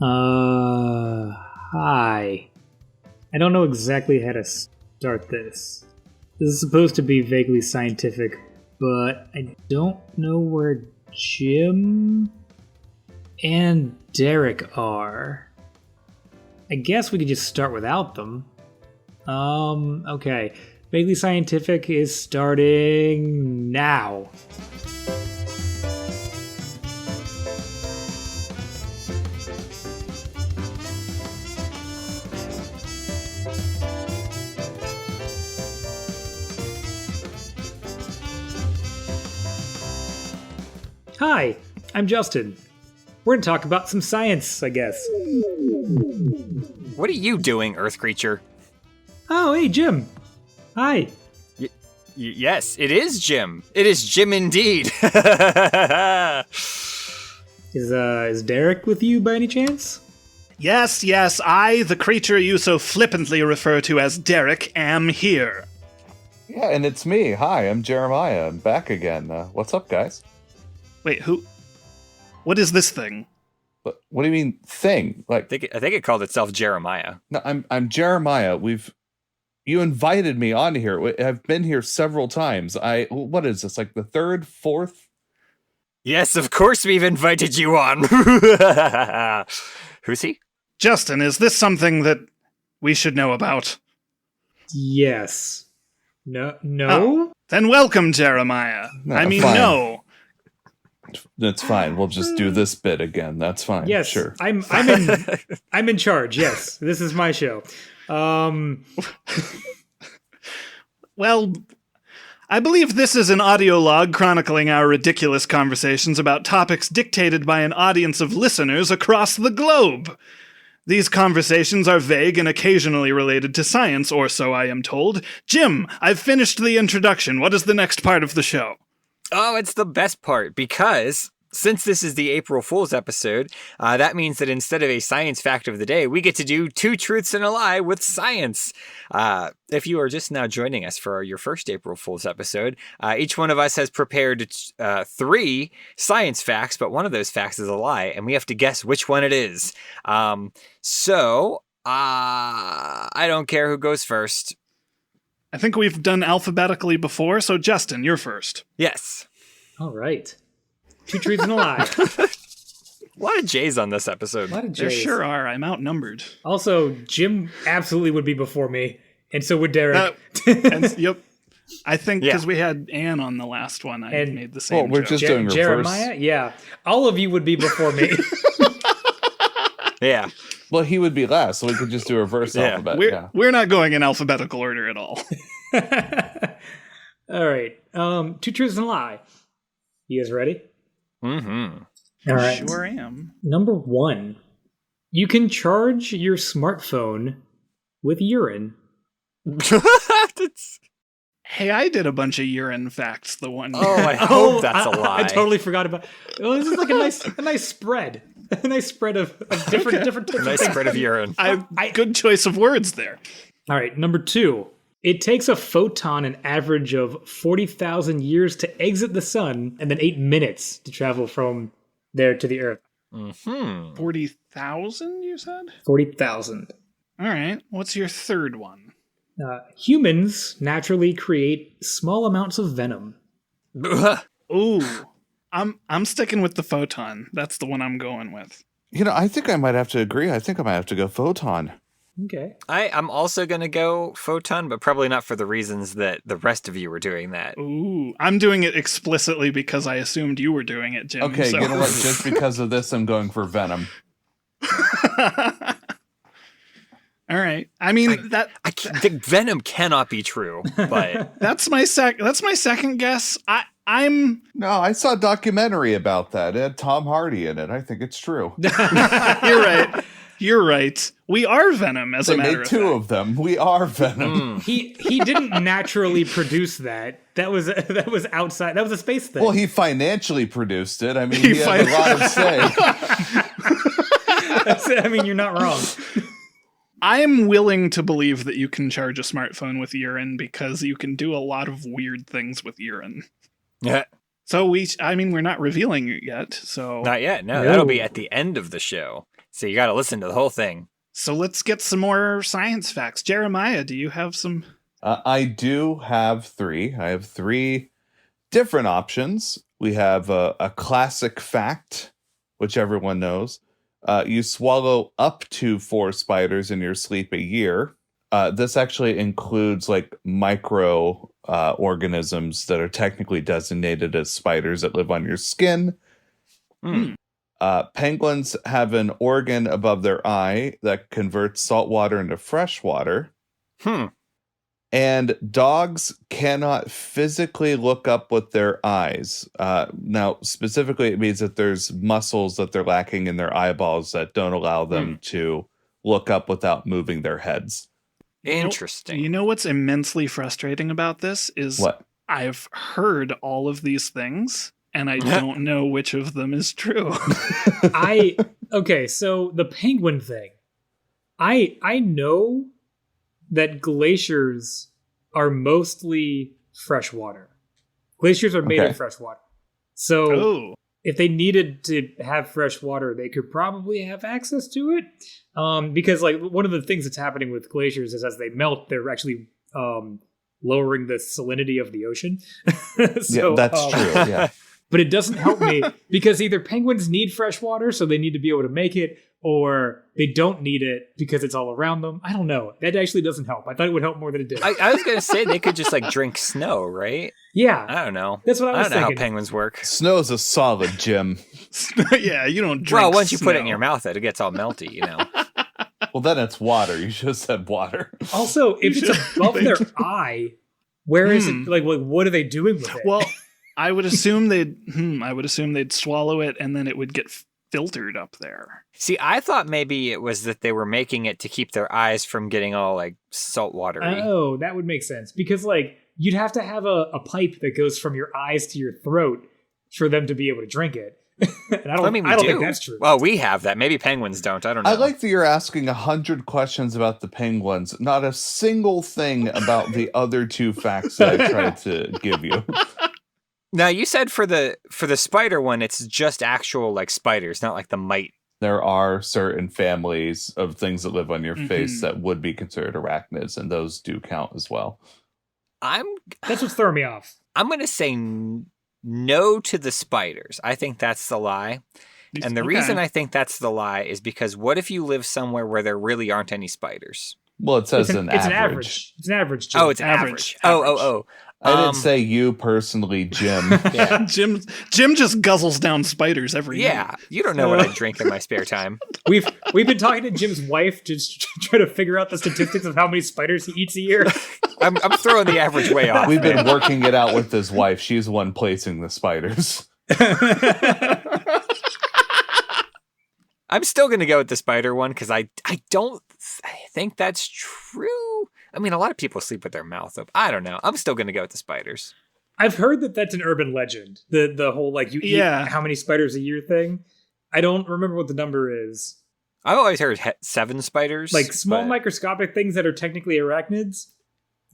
Hi. I don't know exactly how to start this. This is supposed to be vaguely scientific, but I don't know where Jim and Derek are. I guess we could just start without them. Okay. Vaguely Scientific is starting now. Hi, I'm Justin. We're going to talk about some science, I guess. What are you doing, Earth creature? Oh, hey, Jim. Hi. Yes, it is Jim. It is Jim indeed. Is Derek with you by any chance? Yes, I, the creature you so flippantly refer to as Derek, am here. Yeah, and it's me. Hi, I'm Jeremiah. I'm back again. What's up, guys? Wait, who? What is this thing? What do you mean thing? I think it called itself Jeremiah. No, I'm Jeremiah. You invited me on here. I've been here several times. What is this? Like the third, fourth? Yes, of course we've invited you on. Who's he? Justin, is this something that we should know about? Yes. No? Oh, then welcome, Jeremiah. Fine. No. That's fine. We'll just do this bit again. That's fine. Yes, sure. I'm in charge. Yes, this is my show. Well, I believe this is an audio log chronicling our ridiculous conversations about topics dictated by an audience of listeners across the globe. These conversations are vague and occasionally related to science, or so I am told. Jim, I've finished the introduction. What is the next part of the show? Oh, it's the best part, because since this is the April Fool's episode, that means that instead of a science fact of the day, we get to do two truths and a lie with science. If you are just now joining us for your first April Fool's episode, each one of us has prepared 3 science facts, but one of those facts is a lie, and we have to guess which one it is. I don't care who goes first. I think we've done alphabetically before, so Justin, you're first. Yes. All right. 2 truths and a lie. A lot of J's on this episode. A lot of There J's. sure are. I'm outnumbered. Also, Jim absolutely would be before me, and so would Derek. Yep. I think because we had Anne on the last one, I made the same Well, we're joke. just doing reverse. Jeremiah? Yeah. All of you would be before me. Yeah. Well, he would be last, so we could just do reverse alphabet. We're not going in alphabetical order at all. All right. 2 truths and a lie. You guys ready? Mm-hmm. All right. Sure am. Number 1. You can charge your smartphone with urine. Hey, I did a bunch of urine facts the one year. Oh, I hope that's a lie. I totally forgot about. Oh, this is like a nice spread. A nice spread of different types of Nice things. spread of urine. Good choice of words there. All right, number 2. It takes a photon an average of 40,000 years to exit the sun, and then 8 minutes to travel from there to the Earth. Mm-hmm. 40,000, you said? 40,000. All right. What's your third one? Humans naturally create small amounts of venom. Ooh. I'm sticking with the photon. That's the one I'm going with. I think I might have to agree. I think I might have to go photon. Okay. I'm also going to go photon, but probably not for the reasons that the rest of you were doing that. Ooh. I'm doing it explicitly because I assumed you were doing it, Jim. Okay, so. you know what? Just because of this, I'm going for venom. All right. I mean, the venom cannot be true, but that's my second guess. No, I saw a documentary about that. It had Tom Hardy in it. I think it's true. You're right. We are Venom, as a matter of fact. They made 2 of them. We are Venom. He didn't naturally produce that. That was outside. That was a space thing. Well, he financially produced it. I mean, he had a lot of say. I mean, you're not wrong. I'm willing to believe that you can charge a smartphone with urine because you can do a lot of weird things with urine. yeah, So we're not revealing it yet. So not yet. No, that'll be at the end of the show. So you got to listen to the whole thing. So let's get some more science facts. Jeremiah, do you have some? I do have 3. I have 3 different options. We have a classic fact, which everyone knows. You swallow up to 4 spiders in your sleep a year. This actually includes like micro organisms that are technically designated as spiders that live on your skin. Penguins have an organ above their eye that converts salt water into fresh water. And dogs cannot physically look up with their eyes. Now, specifically, it means that there's muscles that they're lacking in their eyeballs that don't allow them to look up without moving their heads. Interesting. You know what's immensely frustrating about this is What? I've heard all of these things, and I don't know which of them is true. Okay, so the penguin thing. I know that glaciers are mostly freshwater. Glaciers are made of fresh water. So if they needed to have fresh water, they could probably have access to it. Because like one of the things that's happening with glaciers is as they melt, they're actually lowering the salinity of the ocean. So, yeah, that's true. Yeah. But it doesn't help me because either penguins need fresh water, so they need to be able to make it, or they don't need it because it's all around them. I don't know. That actually doesn't help. I thought it would help more than it did. I was going to say they could just like drink snow, right? Yeah. I don't know. That's what I was don't know thinking. how penguins work. Snow's a solid, Jim. Yeah, you don't drink Well, once you put it in snow. your mouth, it gets all melty, you know. Well, then it's water. You should have said water. Also, if it's above their eye, where is it? Like, what are they doing with it? Well, I would assume they'd swallow it and then it would get filtered up there. See, I thought maybe it was that they were making it to keep their eyes from getting all like salt watery. Oh, that would make sense because like you'd have to have a pipe that goes from your eyes to your throat for them to be able to drink it. And I don't think that's true. Well, we have that. Maybe penguins don't. I don't know. I like that you're asking 100 questions about the penguins, not a single thing about the other 2 facts that I tried to give you. Now, you said for the spider one, it's just actual like spiders, not like the mite. There are certain families of things that live on your face that would be considered arachnids, and those do count as well. That's what's throwing me off. I'm going to say no to the spiders. I think that's the lie. And the reason I think that's the lie is because what if you live somewhere where there really aren't any spiders? Well, it says It's an average. average. It's an average. Jim. Oh, it's average. Oh. I didn't say you personally, Jim. Yeah. Jim just guzzles down spiders every night. Yeah, you don't know what I drink in my spare time. We've been talking to Jim's wife just trying to figure out the statistics of how many spiders he eats a year. I'm throwing the average way off. We've been working it out with his wife. She's the one placing the spiders. I'm still going to go with the spider one because I don't think that's true. I mean, a lot of people sleep with their mouth open. I don't know. I'm still going to go with the spiders. I've heard that that's an urban legend. The whole like you eat how many spiders a year thing. I don't remember what the number is. I've always heard 7 spiders. Like small microscopic things that are technically arachnids.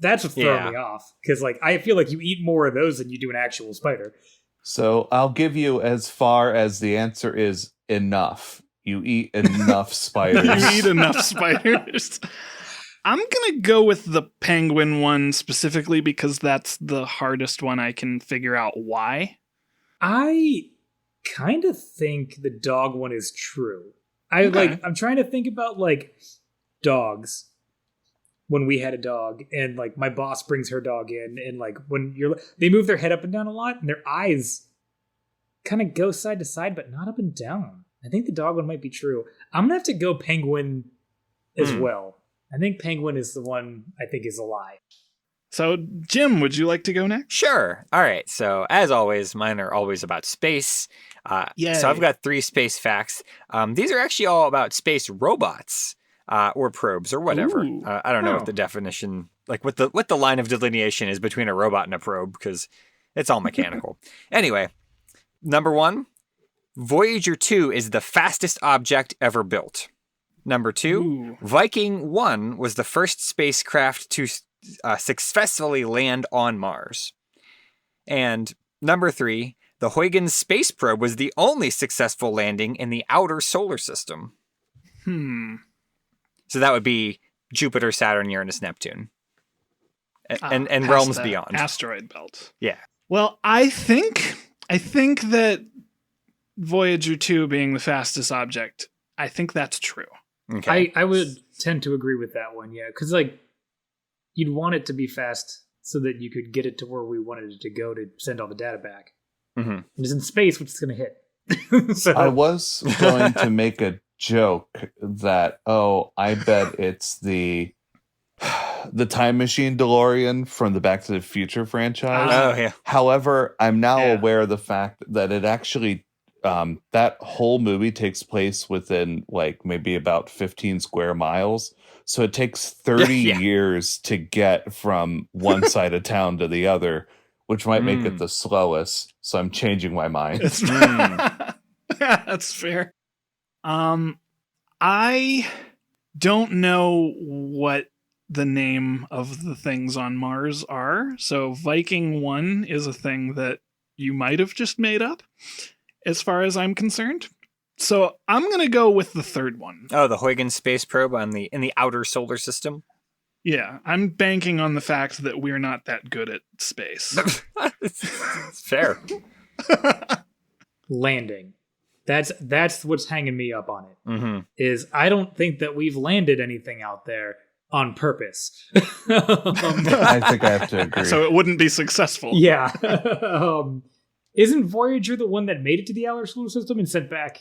That's what's throwing me off. Because like I feel like you eat more of those than you do an actual spider. So I'll give you as far as the answer is enough. You eat enough spiders. You eat enough spiders. I'm going to go with the penguin one specifically because that's the hardest one I can figure out why. I kind of think the dog one is true. I'm trying to think about like dogs. When we had a dog and like my boss brings her dog in and like when they move their head up and down a lot and their eyes kind of go side to side, but not up and down. I think the dog one might be true. I'm going to have to go penguin as well. I think penguin is the one I think is a lie. So, Jim, would you like to go next? Sure. All right. So, as always, mine are always about space. So, I've got 3 space facts. These are actually all about space robots or probes or whatever. I don't know what the definition, like what the line of delineation is between a robot and a probe because it's all mechanical. Anyway, number 1, Voyager 2 is the fastest object ever built. Number 2, Viking 1 was the first spacecraft to successfully land on Mars. And number 3, the Huygens space probe was the only successful landing in the outer solar system. So that would be Jupiter, Saturn, Uranus, Neptune. And Past realms the beyond. asteroid belt. Yeah. Well, I think that Voyager 2 being the fastest object, I think that's true. Okay. I would tend to agree with that one, yeah. Because, like, you'd want it to be fast so that you could get it to where we wanted it to go to send all the data back. Mm-hmm. It's in space, which is going to hit. So I was going to make a joke that, I bet it's the Time Machine DeLorean from the Back to the Future franchise. Oh, yeah. However, I'm now aware of the fact that it actually, that whole movie takes place within like maybe about 15 square miles. So it takes 30 years to get from one side of town to the other, which might make it the slowest. So I'm changing my mind. That's fair. I don't know what the name of the things on Mars are. So Viking 1 is a thing that you might have just made up, as far as I'm concerned. So I'm going to go with the third one. Oh, the Huygens space probe in the outer solar system. Yeah, I'm banking on the fact that we're not that good at space. It's fair. landing. That's what's hanging me up on it. Mm-hmm. Is I don't think that we've landed anything out there on purpose. I think I have to agree. So it wouldn't be successful. Yeah. Isn't Voyager the one that made it to the outer solar system and sent back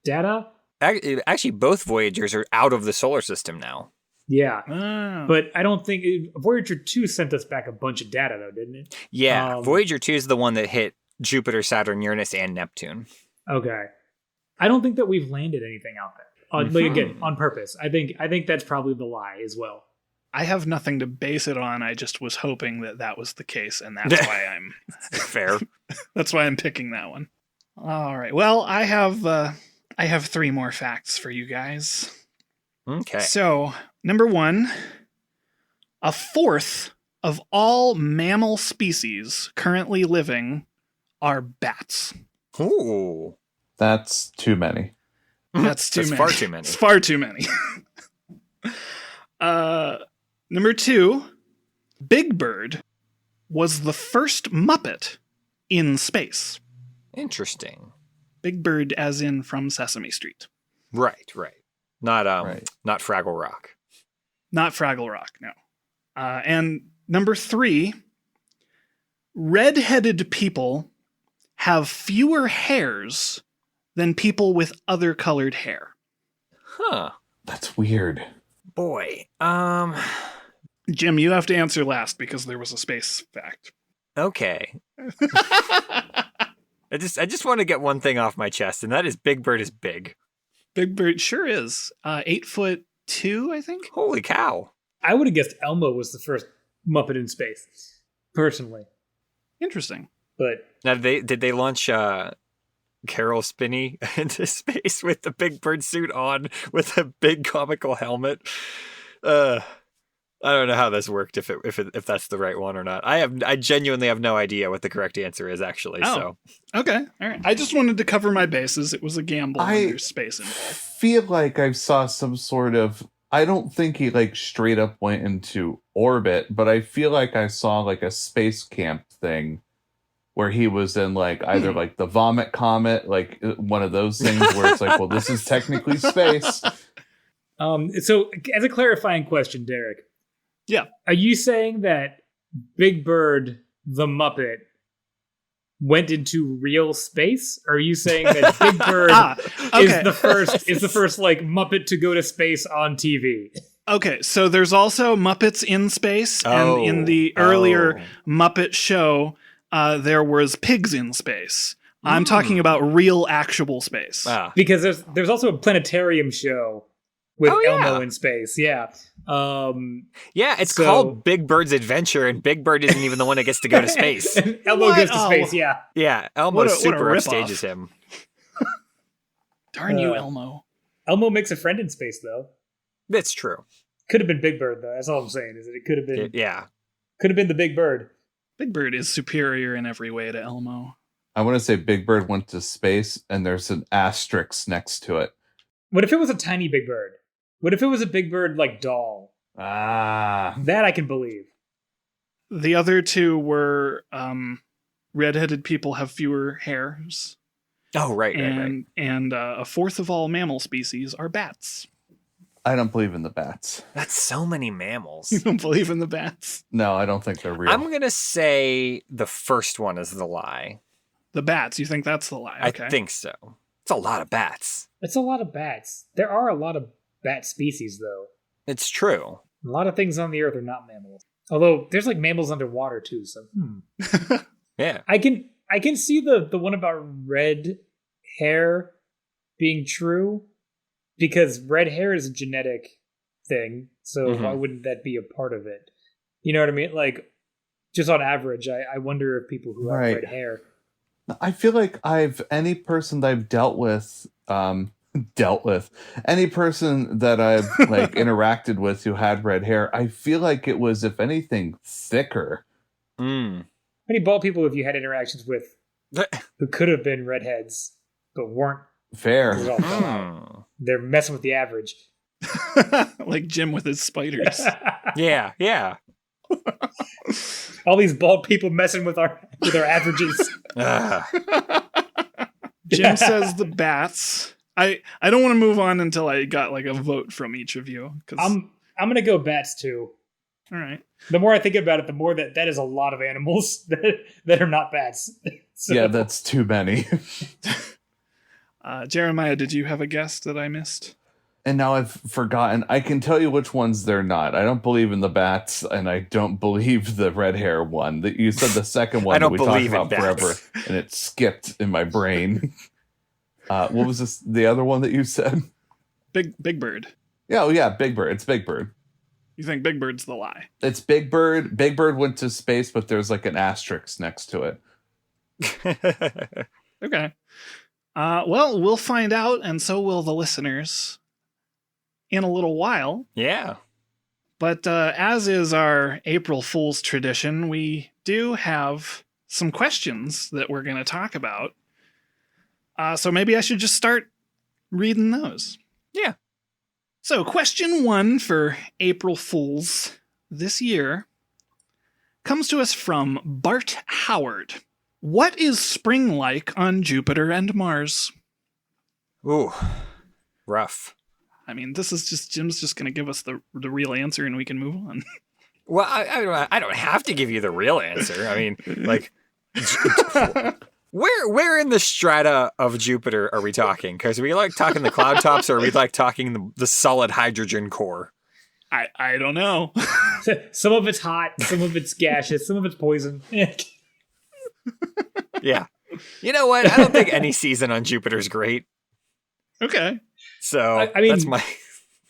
data? Actually, both Voyagers are out of the solar system now. Yeah. Oh. But I don't think Voyager 2 sent us back a bunch of data, though, didn't it? Yeah, Voyager 2 is the one that hit Jupiter, Saturn, Uranus, and Neptune. Okay. I don't think that we've landed anything out there. Like, again, on purpose. I think that's probably the lie as well. I have nothing to base it on. I just was hoping that was the case, and that's why I'm fair. That's why I'm picking that one. All right. Well, I have 3 more facts for you guys. Okay. So, number 1, a fourth of all mammal species currently living are bats. Ooh. That's too many. That's too many. Far too many. It's far too many. Number 2, Big Bird was the first Muppet in space. Interesting. Big Bird as in from Sesame Street. Right. Not Right. not Fraggle Rock. Not Fraggle Rock, no. And number 3, red-headed people have fewer hairs than people with other colored hair. Huh. That's weird. Boy. Jim, you have to answer last because there was a space fact. Okay. I just want to get one thing off my chest, and that is Big Bird is big. Big Bird sure is. 8'2", I think. Holy cow. I would have guessed Elmo was the first Muppet in space, personally. Interesting. But Now, did they launch Carol Spinney into space with the Big Bird suit on with a big comical helmet? I don't know how this worked, if that's the right one or not. I genuinely have no idea what the correct answer is, actually. Oh. So Okay, all right. I just wanted to cover my bases. It was a gamble when there's space involved. Feel like I saw some sort of, I don't think he like straight up went into orbit, but I feel like I saw like a space camp thing where he was in like either like the vomit comet, like one of those things where it's like, well, this is technically space. so as a clarifying question, Derek. Yeah. Are you saying that Big Bird the Muppet went into real space? Or are you saying that Big Bird is the first like Muppet to go to space on TV? Okay, so there's also Muppets in space, and in the earlier Muppet show, there was pigs in space. I'm talking about real, actual space. Because there's also a planetarium show with Elmo in space. Yeah. Yeah, it's called Big Bird's Adventure, and Big Bird isn't even the one that gets to go to space. And Elmo goes to space, yeah. Yeah, Elmo super ripoff. upstages him. Darn you, Elmo. Elmo makes a friend in space, though. That's true. Could have been Big Bird, though. That's all I'm saying, is that it could have been... Could have been the Big Bird. Big Bird is superior in every way to Elmo. I want to say Big Bird went to space, and there's an asterisk next to it. What if it was a tiny Big Bird? What if it was a Big Bird like doll? That I can believe. The other two were redheaded people have fewer hairs. Oh, right. And a fourth of all mammal species are bats. I don't believe in the bats. That's so many mammals. You don't believe in the bats? No, I don't think they're real. I'm going to say the first one is the lie. The bats, you think that's the lie? Okay. I think so. It's a lot of bats. It's a lot of bats. There are a lot of bat species, though. It's true. A lot of things on the earth are not mammals. Although there's like mammals underwater too, so Yeah. I can see the one about red hair being true, because red hair is a genetic thing, so why wouldn't that be a part of it? You know what I mean? Like, just on average, I wonder if people who have red hair. I feel like any person that I've dealt with, any person that I've like interacted with who had red hair, I feel like it was, if anything, thicker. How many bald people have you had interactions with who could have been redheads but weren't? Fair. They're messing with the average. Like Jim with his spiders. Yeah. All these bald people messing with our averages. Jim says the bats. I don't want to move on until I got like a vote from each of you. I'm gonna go bats too. All right. The more I think about it, the more that is a lot of animals that are not bats. So. Yeah, that's too many. Jeremiah, did you have a guess that I missed? And now I've forgotten. I can tell you which ones they're not. I don't believe in the bats, and I don't believe the red hair one. That you said the second one that we talked about forever, and it skipped in my brain. What was this? The other one that you said? Big Bird. Yeah, Big Bird. It's Big Bird. You think Big Bird's the lie? It's Big Bird. Big Bird went to space, but there's like an asterisk next to it. Okay. Well, we'll find out, and so will the listeners in a little while. Yeah. But as is our April Fool's tradition, we do have some questions that we're going to talk about. So maybe I should just start reading those. Yeah. So question 1 for April Fools this year comes to us from Bart Howard. What is spring like on Jupiter and Mars? Ooh, rough. I mean, this is just Jim's just going to give us the real answer and we can move on. Well, I don't have to give you the real answer. I mean, like, where in the strata of Jupiter are we talking? Because we like talking the cloud tops, or we like talking the solid hydrogen core? I don't know. Some of it's hot, some of it's gaseous, some of it's poison. Yeah. You know what? I don't think any season on Jupiter's great. Okay. So I mean, that's my.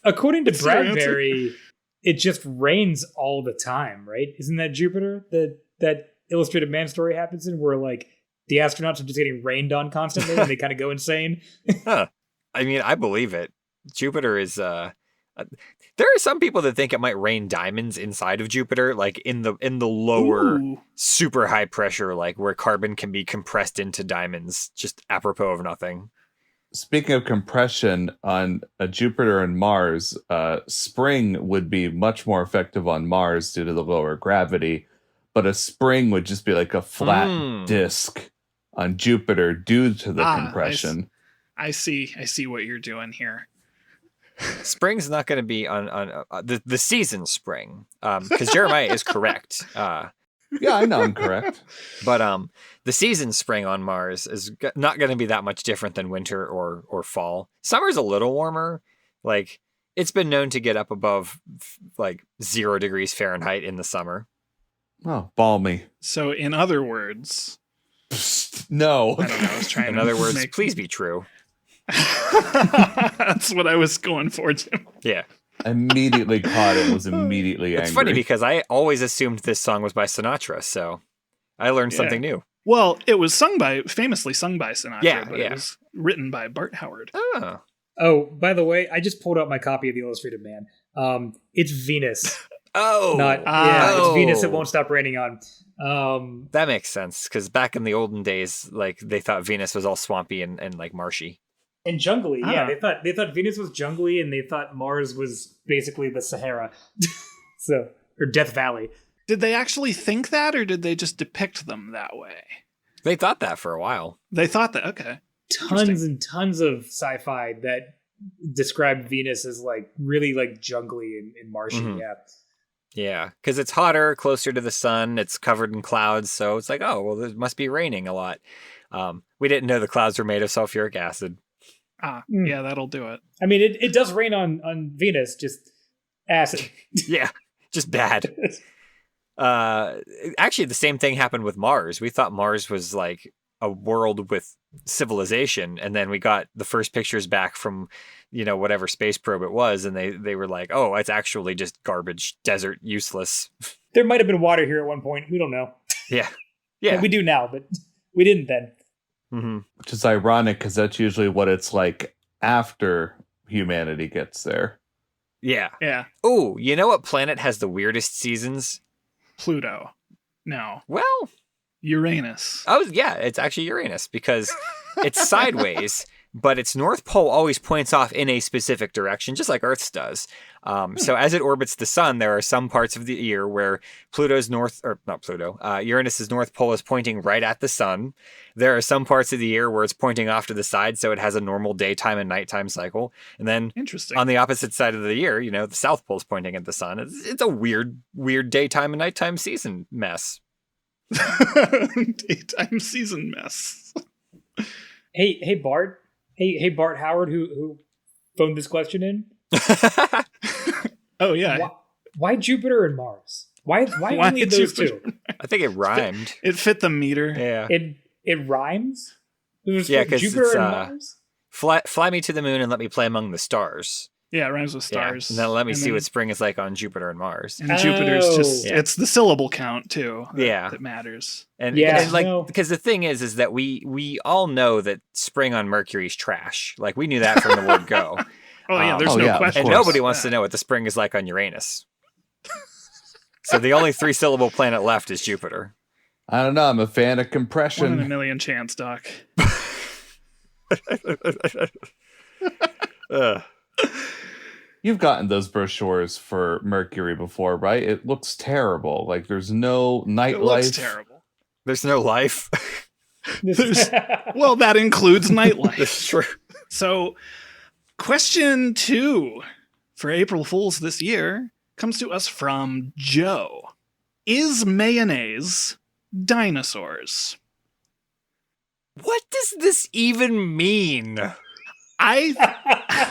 According to Bradbury, it just rains all the time, right? Isn't that Jupiter? That Illustrated Man story happens in, where like the astronauts are just getting rained on constantly and they kind of go insane. Huh. I mean, I believe it. Jupiter is. There are some people that think it might rain diamonds inside of Jupiter, like in the lower super high pressure, like where carbon can be compressed into diamonds, just apropos of nothing. Speaking of compression on Jupiter and Mars, spring would be much more effective on Mars due to the lower gravity, but a spring would just be like a flat disk on Jupiter due to the compression. I see what you're doing here. Spring's not going to be on the season spring, because Jeremiah is correct. Yeah, I know I'm correct. But the season spring on Mars is not going to be that much different than winter or fall. Summer's a little warmer. Like, it's been known to get up above like 0 degrees Fahrenheit in the summer. Oh, balmy. So in other words, no. I don't know. I was trying. In other words, please be true. That's what I was going for, Jim. Yeah. Immediately caught it, was immediately angry. It's funny because I always assumed this song was by Sinatra, so I learned something new. Well, it was famously sung by Sinatra, but it was written by Bart Howard. Oh, by the way, I just pulled out my copy of the Illustrated Man. It's Venus. It's Venus. It won't stop raining on. That makes sense, because back in the olden days, like they thought Venus was all swampy and like marshy. And jungly, yeah. Ah. They thought Venus was jungly, and they thought Mars was basically the Sahara, or Death Valley. Did they actually think that, or did they just depict them that way? They thought that for a while. They thought that. Okay. Tons and tons of sci-fi that described Venus as like really like jungly and marshy. Mhm. Yeah. Yeah, because it's hotter, closer to the sun. It's covered in clouds, so it's like, oh, well, it must be raining a lot. We didn't know the clouds were made of sulfuric acid. Yeah, that'll do it. I mean, it does rain on Venus, just acid. Yeah, just bad. Actually, the same thing happened with Mars. We thought Mars was like a world with civilization, and then we got the first pictures back from, whatever space probe it was, and they were like, oh, it's actually just garbage, desert, useless. There might have been water here at one point. We don't know. Yeah. Well, we do now, but we didn't then. Mm-hmm. Which is ironic because that's usually what it's like after humanity gets there. Yeah. Yeah. Oh, you know what planet has the weirdest seasons? Pluto. No. Well, Uranus. yeah, it's actually Uranus because it's sideways, but its North Pole always points off in a specific direction, just like Earth's does. So as it orbits the sun, there are some parts of the year where Uranus's North Pole is pointing right at the sun. There are some parts of the year where it's pointing off to the side, so it has a normal daytime and nighttime cycle. And then Interesting. on the opposite side of the year, the South Pole's pointing at the sun. It's a weird daytime and nighttime season mess. Daytime season mess. Hey Bart. Hey Bart Howard, who phoned this question in. Oh yeah. Why Jupiter and Mars? Why only those Jupiter? two? I think it rhymed. It fit the meter. Yeah. It rhymes. Yeah, because Jupiter it's and Mars. fly me to the moon and let me play among the stars. Yeah, it rhymes with stars. Yeah. And then let me see what spring is like on Jupiter and Mars. And Jupiter's just, Yeah. it's the syllable count too. That matters. And, Yeah, and like, no. because the thing is that we all know that spring on Mercury's trash. Like we knew that from the word go. Oh yeah, there's Oh, no yeah, of question. And course. nobody wants to know what the spring is like on Uranus. So the only 3-syllable planet left is Jupiter. I don't know. I'm a fan of 1 in a compression. million chance, Doc. You've gotten those brochures for Mercury before, right? It looks terrible. Like there's no nightlife. It looks terrible. There's no life. Well, that includes nightlife. That's true. So, question 2 for April Fools this year comes to us from Joe. Is mayonnaise dinosaurs? What does this even mean? I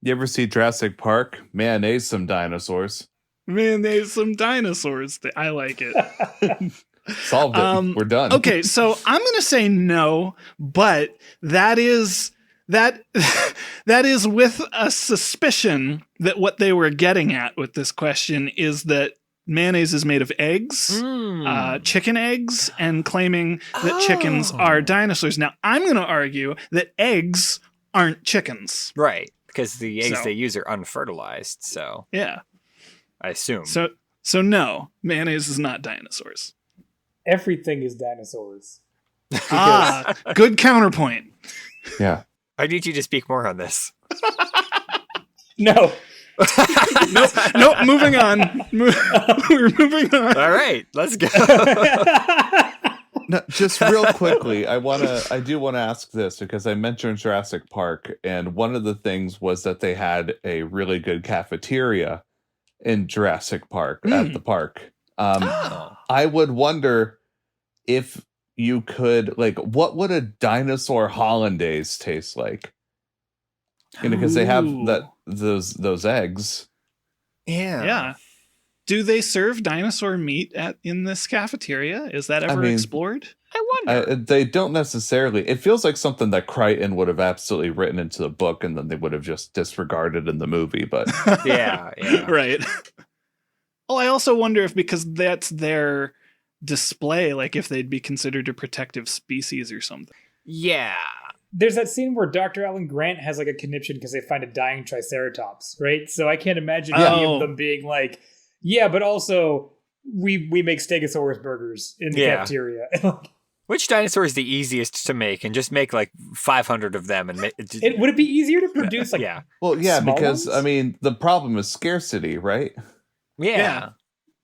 You ever see Jurassic Park? Mayonnaise, some dinosaurs. mayonnaise some dinosaurs. I like it. Solved it. We're done. Okay, so I'm going to say no, but that is with a suspicion that what they were getting at with this question is that mayonnaise is made of eggs, chicken eggs, and claiming that chickens are dinosaurs. Now, I'm going to argue that eggs aren't chickens. Right, because the eggs So- they use are unfertilized, so Yeah. I assume. So no, mayonnaise is not dinosaurs. Everything is dinosaurs. Good counterpoint. Yeah. I need you to speak more on this. No. Nope, moving on. We're moving on. All right, let's go. No, just real quickly, I do want to ask this because I mentioned Jurassic Park, and one of the things was that they had a really good cafeteria in Jurassic Park at the park. I would wonder if you could, like, what would a dinosaur hollandaise taste like? Because they have those eggs. Yeah. Do they serve dinosaur meat in this cafeteria? Is that ever explored? I wonder. They don't necessarily. It feels like something that Crichton would have absolutely written into the book, and then they would have just disregarded in the movie. But Yeah. Right. Well, I also wonder if because that's their display, like if they'd be considered a protective species or something. Yeah. There's that scene where Dr. Alan Grant has like a conniption because they find a dying Triceratops, right? So I can't imagine any of them being like, yeah, but also we make Stegosaurus burgers in the cafeteria. Which dinosaur is the easiest to make, and just make like 500 of them, and Would it be easier to produce like yeah, Well, yeah, small because ones? I mean, the problem is scarcity, right? yeah.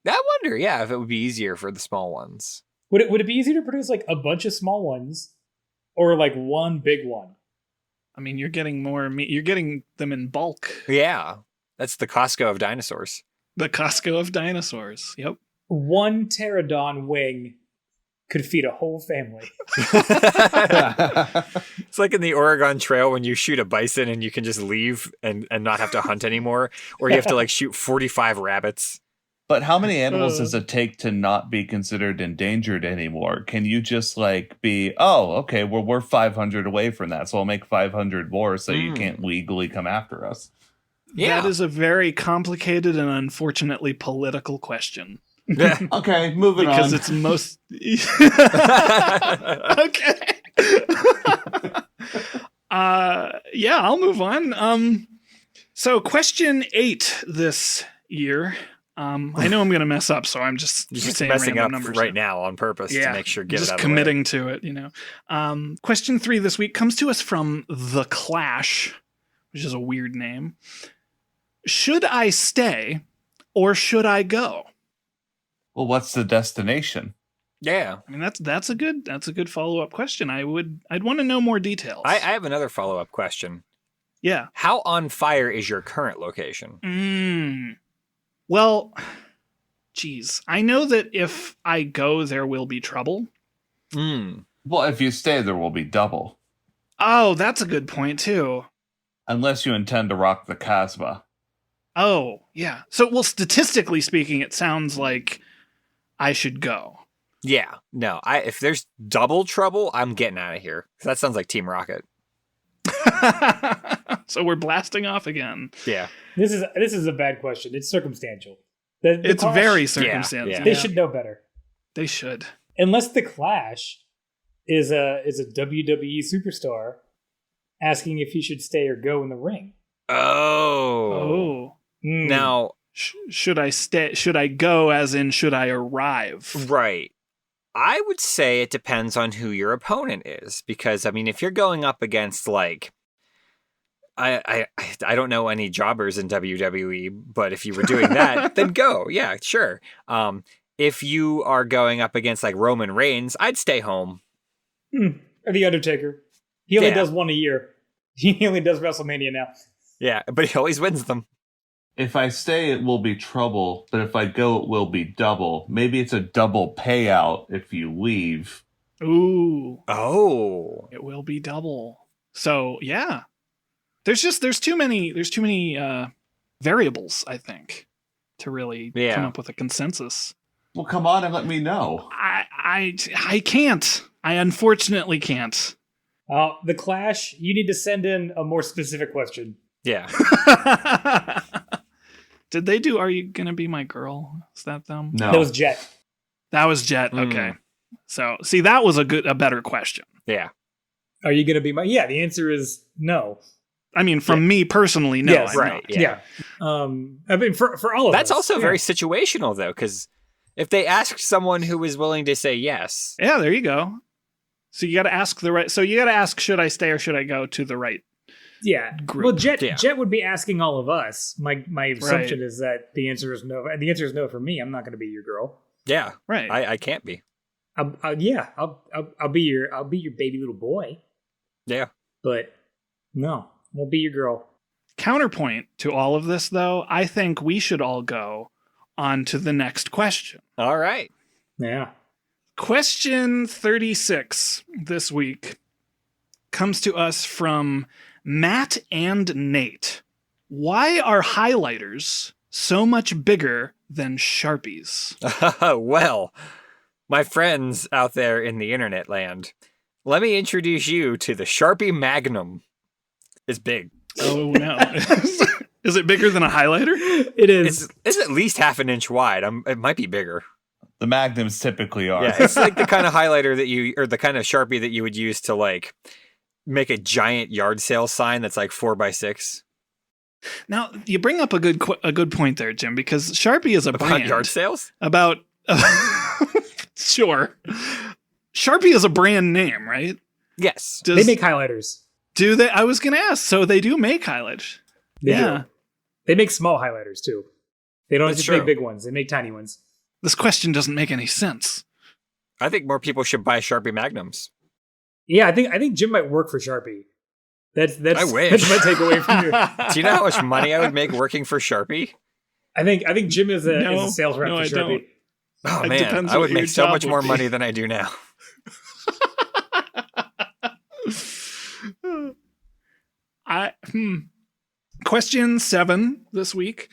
I wonder, if it would be easier for the small ones. Would it be easier to produce like a bunch of small ones or like one big one? I mean, you're getting more meat. You're getting them in bulk. Yeah, that's the Costco of dinosaurs. The Costco of dinosaurs. Yep. One pterodon wing could feed a whole family. It's like in the Oregon Trail when you shoot a bison and you can just leave and not have to hunt anymore, or you have to like shoot 45 rabbits. But how many animals does it take to not be considered endangered anymore? Can you just like be, oh, okay, well, we're 500 away from that, so I'll make 500 more so you can't legally come after us? Yeah. That is a very complicated and unfortunately political question. Okay, moving on. Because it's most... Okay. Yeah, I'll move on. So question 8 this year. I know I'm going to mess up, so I'm just saying messing random up numbers right now on purpose to make sure get just it out committing to it, you know. Question 3 this week comes to us from The Clash, which is a weird name. Should I stay or should I go? Well, what's the destination? Yeah. I mean, that's a good follow-up question. I'd want to know more details. I have another follow-up question. Yeah. How on fire is your current location? Well, geez. I know that if I go, there will be trouble. Well, if you stay, there will be double. Oh, that's a good point, too. Unless you intend to rock the Casbah. Oh, yeah. So, well, statistically speaking, it sounds like I should go. Yeah. No, if there's double trouble, I'm getting out of here. That sounds like Team Rocket. So we're blasting off again. Yeah. This is a bad question. It's circumstantial. It's Clash, very circumstantial. Yeah. They should know better. They should. Unless the Clash is a WWE superstar asking if he should stay or go in the ring. Oh. Now, should I stay? Should I go? As in, should I arrive? Right. I would say it depends on who your opponent is, because I mean, if you're going up against like, I don't know any jobbers in WWE, but if you were doing that, then go. Yeah, sure. If you are going up against like Roman Reigns, I'd stay home. Or the Undertaker. He only does one a year. He only does WrestleMania now. Yeah, but he always wins them. If I stay, it will be trouble, but if I go, it will be double. Maybe it's a double payout if you leave. Ooh. Oh. It will be double. So, yeah. There's too many variables, I think, to really come up with a consensus. Well, come on and let me know. I can't. I unfortunately can't. The Clash, you need to send in a more specific question. Yeah. Did they do Are You Gonna Be My Girl? Is that them? No. That was Jet. That was Jet. Okay. So, see, that was a better question. Yeah. Are you going to be my... Yeah, the answer is no. I mean, from me personally, no. Yes, right. Yeah. I mean, for all of That's us. also very situational, though, because if they asked someone who was willing to say yes. Yeah, there you go. So you got to ask the right... So you got to ask, should I stay or should I go to the right group? Well, Jet would be asking all of us. My assumption is that the answer is no. The answer is no for me. I'm not going to be your girl. Yeah. Right. I can't be. I'll be your baby little boy. Yeah. But no, won't be your girl. Counterpoint to all of this, though, I think we should all go on to the next question. All right. Yeah. Question 36 this week comes to us from Matt and Nate. Why are highlighters so much bigger than Sharpies? Well, my friends out there in the internet land, let me introduce you to the Sharpie Magnum. It's big. Oh, no. Is it bigger than a highlighter? It is. It's at least half an inch wide. It might be bigger. The Magnums typically are. Yeah, it's like the kind of highlighter or the kind of Sharpie that you would use to like make a giant yard sale sign that's like 4x6. Now, you bring up a good point there, Jim, because Sharpie is a About brand. yard sales? About... Sure. Sharpie is a brand name, right? Yes. They make highlighters. Do they? I was going to ask. So they do make highlighters. They Yeah. do. They make small highlighters too. They don't That's just true. make big ones. They make tiny ones. This question doesn't make any sense. I think more people should buy Sharpie Magnums. Yeah, I think Jim might work for Sharpie. That's I wish. That's my takeaway from you. Do you know how much money I would make working for Sharpie? I think Jim is a sales rep no, for I Sharpie. Oh It man, depends I what would your make so job much would more be. money than I do now. Question 7 this week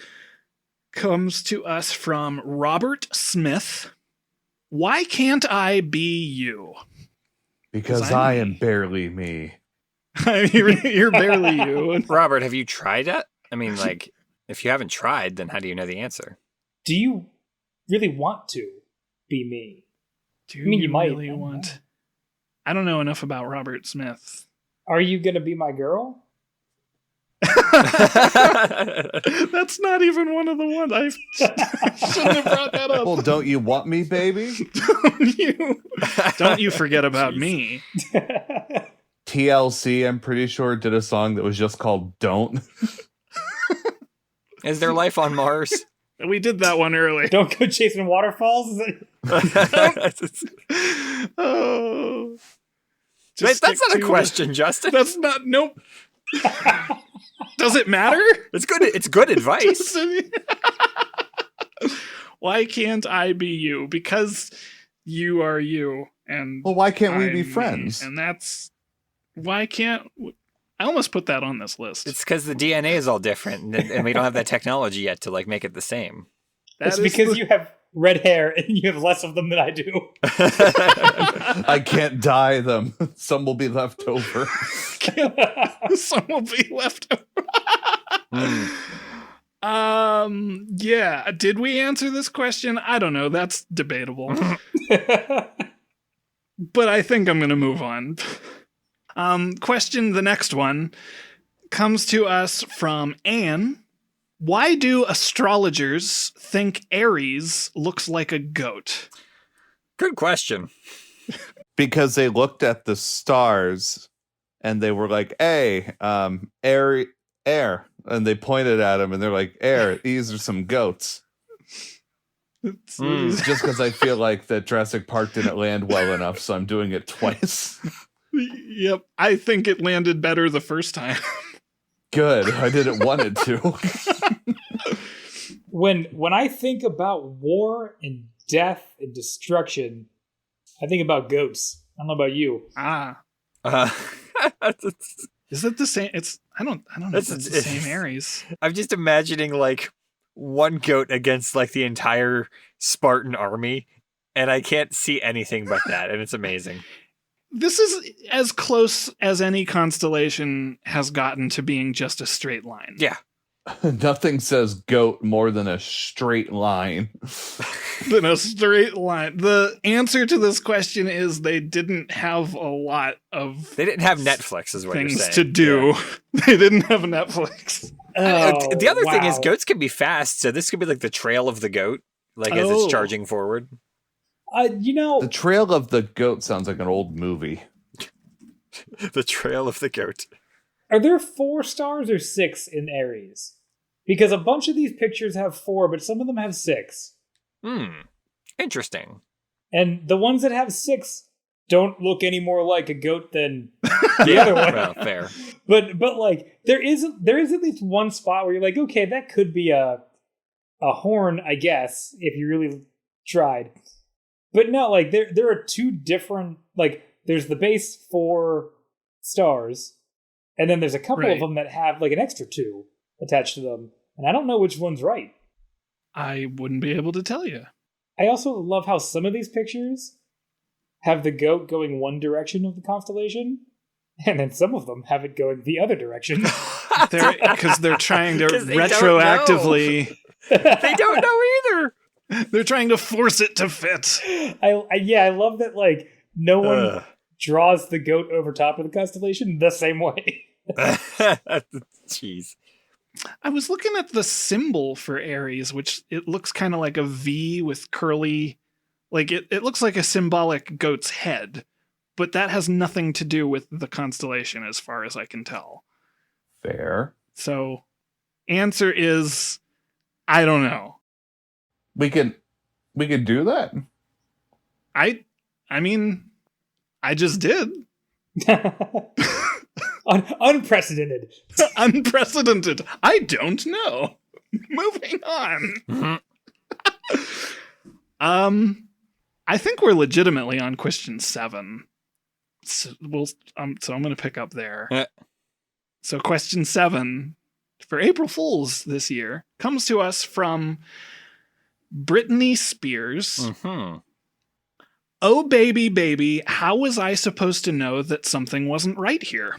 comes to us from Robert Smith. Why can't I be you? Because I'm I me. am barely me. You're barely you. Robert, have you tried that? I mean, like, if you haven't tried, then how do you know the answer? Do you really want to be me? Do I mean, you might. really want? I don't know enough about Robert Smith. Are you gonna be my girl? That's not even one of the ones. I shouldn't have brought that up. Well, don't you want me, baby? Don't you forget about me. TLC, I'm pretty sure, did a song that was just called Don't. Is there life on Mars? We did that one early. Don't go chasing waterfalls. Is it? Oh. Wait, Just that's stick not a to question, Justin. That's not. Nope. Does it matter? It's good. It's good advice. Why can't I be you? Because you are you, and Well, why can't we I'm be me. friends? And that's why can't. I almost put that on this list. It's because the DNA is all different, and we don't have that technology yet to like make it the same. That's because you have red hair and you have less of them than I do. I can't dye them. Some will be left over. Some will be left over. Yeah. Did we answer this question? I don't know. That's debatable. But I think I'm going to move on. The next one comes to us from Anne. Why do astrologers think Aries looks like a goat? Good question. Because they looked at the stars and they were like, hey, air. And they pointed at him and they're like, air, these are some goats. Just because I feel like that Jurassic Park didn't land well enough, so I'm doing it twice. Yep. I think it landed better the first time. Good. I didn't want it to. When I think about war and death and destruction, I think about goats. I don't know about you. Is it the same? I don't know if it's the same Aries. I'm just imagining like one goat against like the entire Spartan army, and I can't see anything but that, and it's amazing. This is as close as any constellation has gotten to being just a straight line. Yeah. Nothing says goat more than a straight line. Than a straight line. The answer to this question is they didn't have a lot of They didn't have Netflix, is what you're things saying. to do. Yeah. They didn't have Netflix. The other thing is wow. goats can be fast, so this could be like the trail of the goat, like as Oh. it's charging forward. The Trail of the Goat sounds like an old movie. The trail of the goat. Are there 4 stars or 6 in Aries? Because a bunch of these pictures have 4, but some of them have 6. Interesting. And the ones that have 6 don't look any more like a goat than the other one. Well, fair. But like there is at least one spot where you're like, okay, that could be a horn, I guess, if you really tried. But no, like there are 2 different, like there's the base 4 stars, and then there's a couple of them that have like an extra 2 attached to them, and I don't know which one's right. I wouldn't be able to tell you. I also love how some of these pictures have the goat going one direction of the constellation, and then some of them have it going the other direction. Because they're trying to 'Cause they don't retroactively. They don't know either. They're trying to force it to fit. I love that, like, no one draws the goat over top of the constellation the same way. Jeez. I was looking at the symbol for Aries, which it looks kind of like a V with curly Like, it looks like a symbolic goat's head, but that has nothing to do with the constellation as far as I can tell. Fair. So, answer is, I don't know. We could do that. I mean, I just did. Unprecedented. Unprecedented. I don't know. Moving on. I think we're legitimately on question 7. So I'm going to pick up there. So question 7 for April Fools this year comes to us from Britney Spears. Mm-hmm. Oh, baby, baby, how was I supposed to know that something wasn't right here?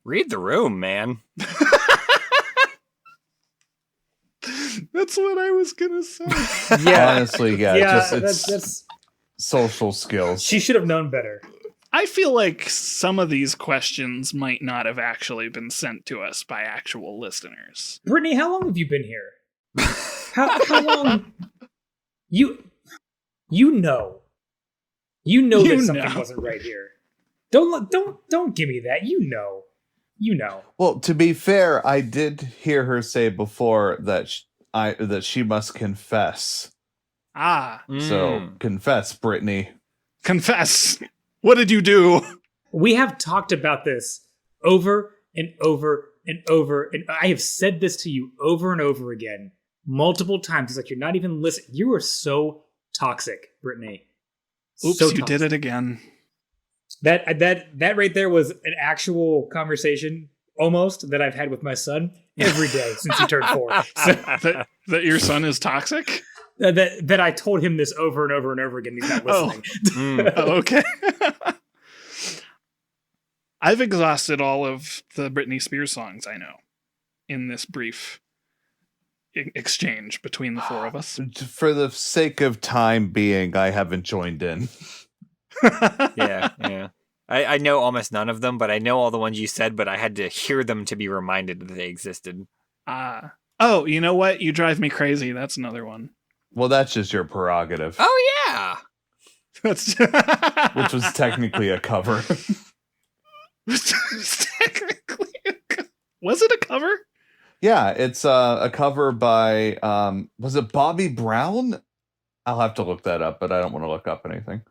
Read the room, man. That's what I was going to say. Yeah. Honestly, yeah. Yeah, It's social skills. she should have known better. I feel like some of these questions might not have actually been sent to us by actual listeners. Brittany, how long have you been here? How long? You know that something wasn't right here. Don't give me that. You know. Well, to be fair, I did hear her say before that that she must confess. Ah, So confess, Brittany. confess. What did you do? We have talked about this over and over and over, and I have said this to you over and over again, multiple times. It's like you're not even listening. You are so toxic, Brittany. Oops, So you toxic. did it again. That right there was an actual conversation, almost, that I've had with my son every day since he turned 4. So, That your son is toxic? that I told him this over and over and over again. He's not listening. Oh, okay. I've exhausted all of the Britney Spears songs I know in this brief exchange between the 4 of us. For the sake of time being, I haven't joined in. Yeah. I know almost none of them, but I know all the ones you said, but I had to hear them to be reminded that they existed. Oh, you know what? You Drive Me Crazy. That's another one. Well, that's just your prerogative. Oh, yeah. That's Which was technically a cover. technically was it a cover? Yeah, it's a cover by was it Bobby Brown? I'll have to look that up, but I don't want to look up anything.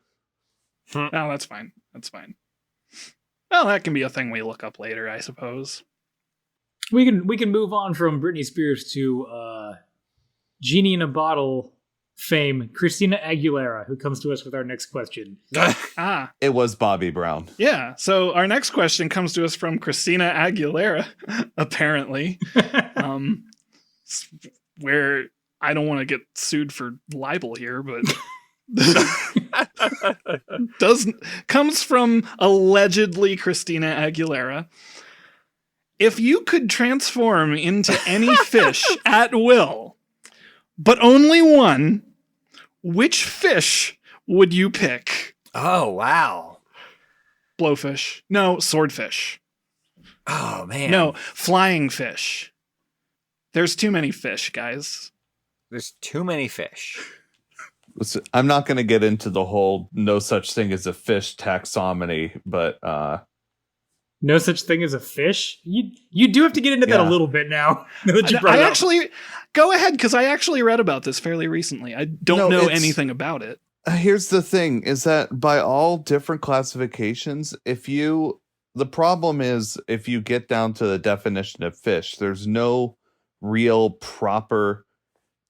No, that's fine. That's fine. Well, that can be a thing we look up later, I suppose. We can move on from Britney Spears to Genie in a Bottle fame, Christina Aguilera, who comes to us with our next question. It was Bobby Brown. Yeah. So our next question comes to us from Christina Aguilera, apparently, where I don't want to get sued for libel here, but comes from allegedly Christina Aguilera. If you could transform into any fish at will, but only one, which fish would you pick? Oh, wow. Blowfish. No, swordfish. Oh, man. No, flying fish. There's too many fish, guys. There's too many fish. Listen, I'm not going to get into the whole no such thing as a fish taxonomy, but No such thing as a fish? You do have to get into that a little bit now. That you brought it up. Actually, go ahead, because I actually read about this fairly recently. I don't know anything about it. Here's the thing, is that by all different classifications, the problem is if you get down to the definition of fish, there's no real proper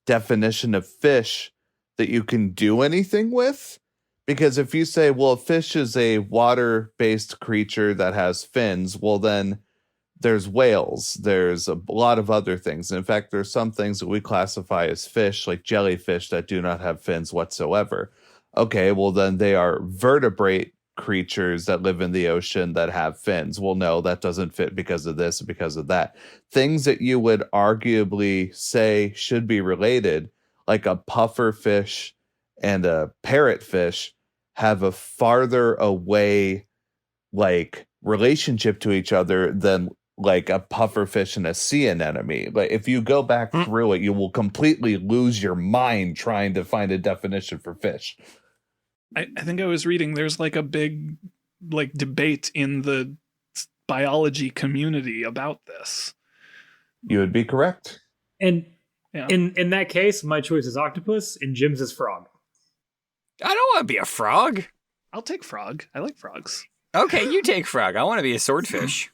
definition of fish that you can do anything with. Because if you say, well, a fish is a water-based creature that has fins, well, then there's whales. There's a lot of other things. In fact, there's some things that we classify as fish, like jellyfish, that do not have fins whatsoever. Okay, well, then they are vertebrate creatures that live in the ocean that have fins. Well, no, that doesn't fit because of this, because of that. Things that you would arguably say should be related, like a puffer fish and a parrotfish, have a farther away relationship to each other than like a pufferfish and a sea anemone. Like if you go back through it, you will completely lose your mind trying to find a definition for fish. I think I was reading there's like a big like debate in the biology community about this. You would be correct. And Yeah. in that case, my choice is octopus and Jim's is frog. I don't want to be a frog. I'll take frog. I like frogs. Okay, you take frog. I want to be a swordfish.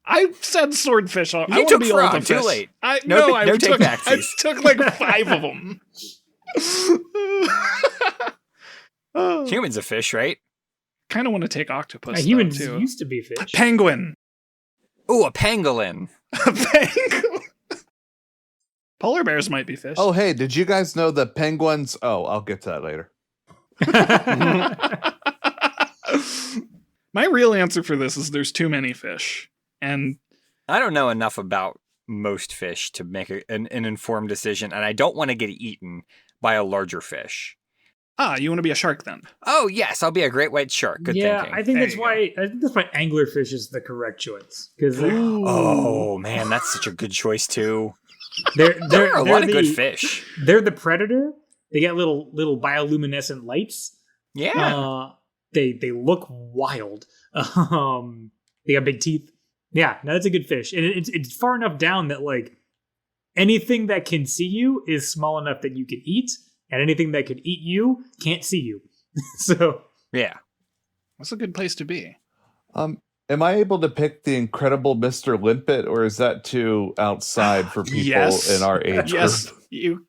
I said swordfish. I You wanna took be frog. older Too fish. late. I No took take-backsies. I took like 5 of them. Human's a fish, right? Kind of want to take octopus. Humans though, too. used to be fish. Penguin. Ooh, a pangolin. Penguin. Polar bears might be fish. Oh, hey, did you guys know that penguins? Oh, I'll get to that later. My real answer for this is there's too many fish. And I don't know enough about most fish to make an informed decision, and I don't want to get eaten by a larger fish. you want to be a shark then? Oh, yes, I'll be a great white shark. Good yeah, thinking. I think There that's you why anglerfish is the correct choice because Oh, man, that's such a good choice, too. there There are a lot of good fish. They're the predator. They get little bioluminescent lights. Yeah. They look wild. They got big teeth. Yeah, no, that's a good fish, and it's far enough down that like anything that can see you is small enough that you can eat, and anything that could eat you can't see you. So Yeah. That's a good place to be. Am I able to pick the incredible Mr. Limpet, or is that too outside for people Yes. in our age Yes, group?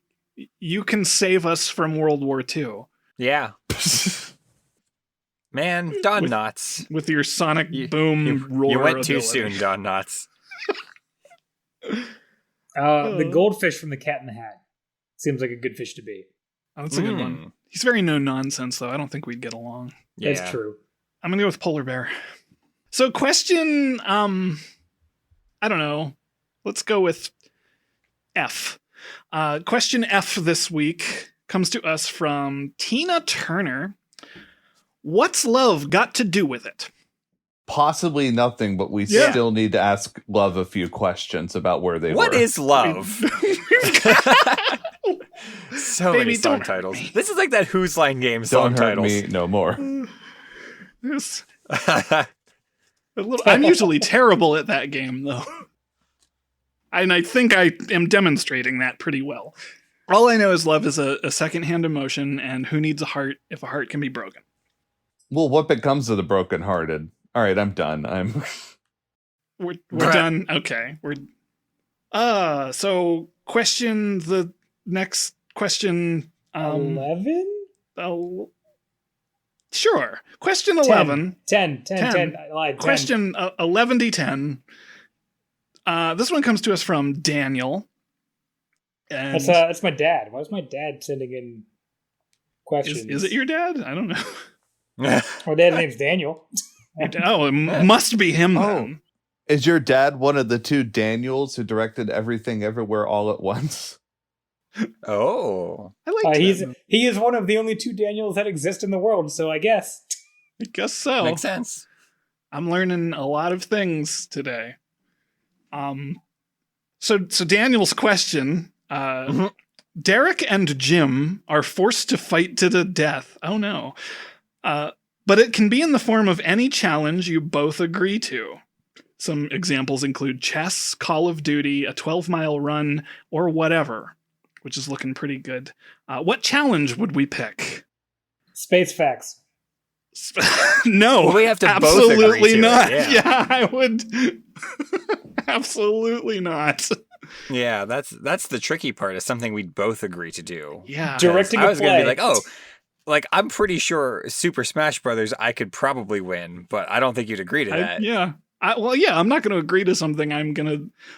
you can save us from World War II Yeah. Man, Don With- Knotts. with your sonic You- boom roar. You went too ability. soon, Don Knotts. the goldfish from the Cat in the Hat seems like a good fish to be. Oh, that's a good one. He's very no nonsense though. I don't think we'd get along. Yeah. That's true. I'm gonna go with polar bear. So question, I don't know. Let's go with F. Question F this week comes to us from Tina Turner. What's love got to do with it? Possibly nothing, but we Yeah. still need to ask Love a few questions about where they What were. is love? So many Baby, song don't hurt titles. me. This is like that Whose Line Game song Don't hurt titles. me no more. This- I'm usually terrible at that game though. And I think I am demonstrating that pretty well. All I know is love is a secondhand emotion, and who needs a heart if a heart can be broken? Well, what becomes of the brokenhearted? All right, I'm done. We're Right. done. Okay. So the next question. 11? Sure. Question 11. 10. 10. I lied. 10. Question 11d10. This one comes to us from Daniel. And That's my dad. Why is my dad sending in questions? is it your dad? I don't know. My dad's name's Daniel. Oh, it must be him then. Is your dad one of the two Daniels who directed Everything Everywhere All at Once? Oh. I like He is one of the only two Daniels that exist in the world, so I guess. I guess so. Makes sense. I'm learning a lot of things today. So Daniel's question, Derek and Jim are forced to fight to the death. Oh no. But it can be in the form of any challenge you both agree to. Some examples include chess, Call of Duty, a 12-mile run, or whatever, which is looking pretty good. What challenge would we pick? Space facts. No, Well, we have to both agree absolutely to it, not. yeah. Yeah, I would. Absolutely not. Yeah, that's the tricky part. Is something we'd both agree to do. Yeah. Directing I a was gonna be play. like, oh, like I'm pretty sure Super Smash Brothers I could probably win, but I don't think you'd agree to that. Yeah. I'm not going to agree to something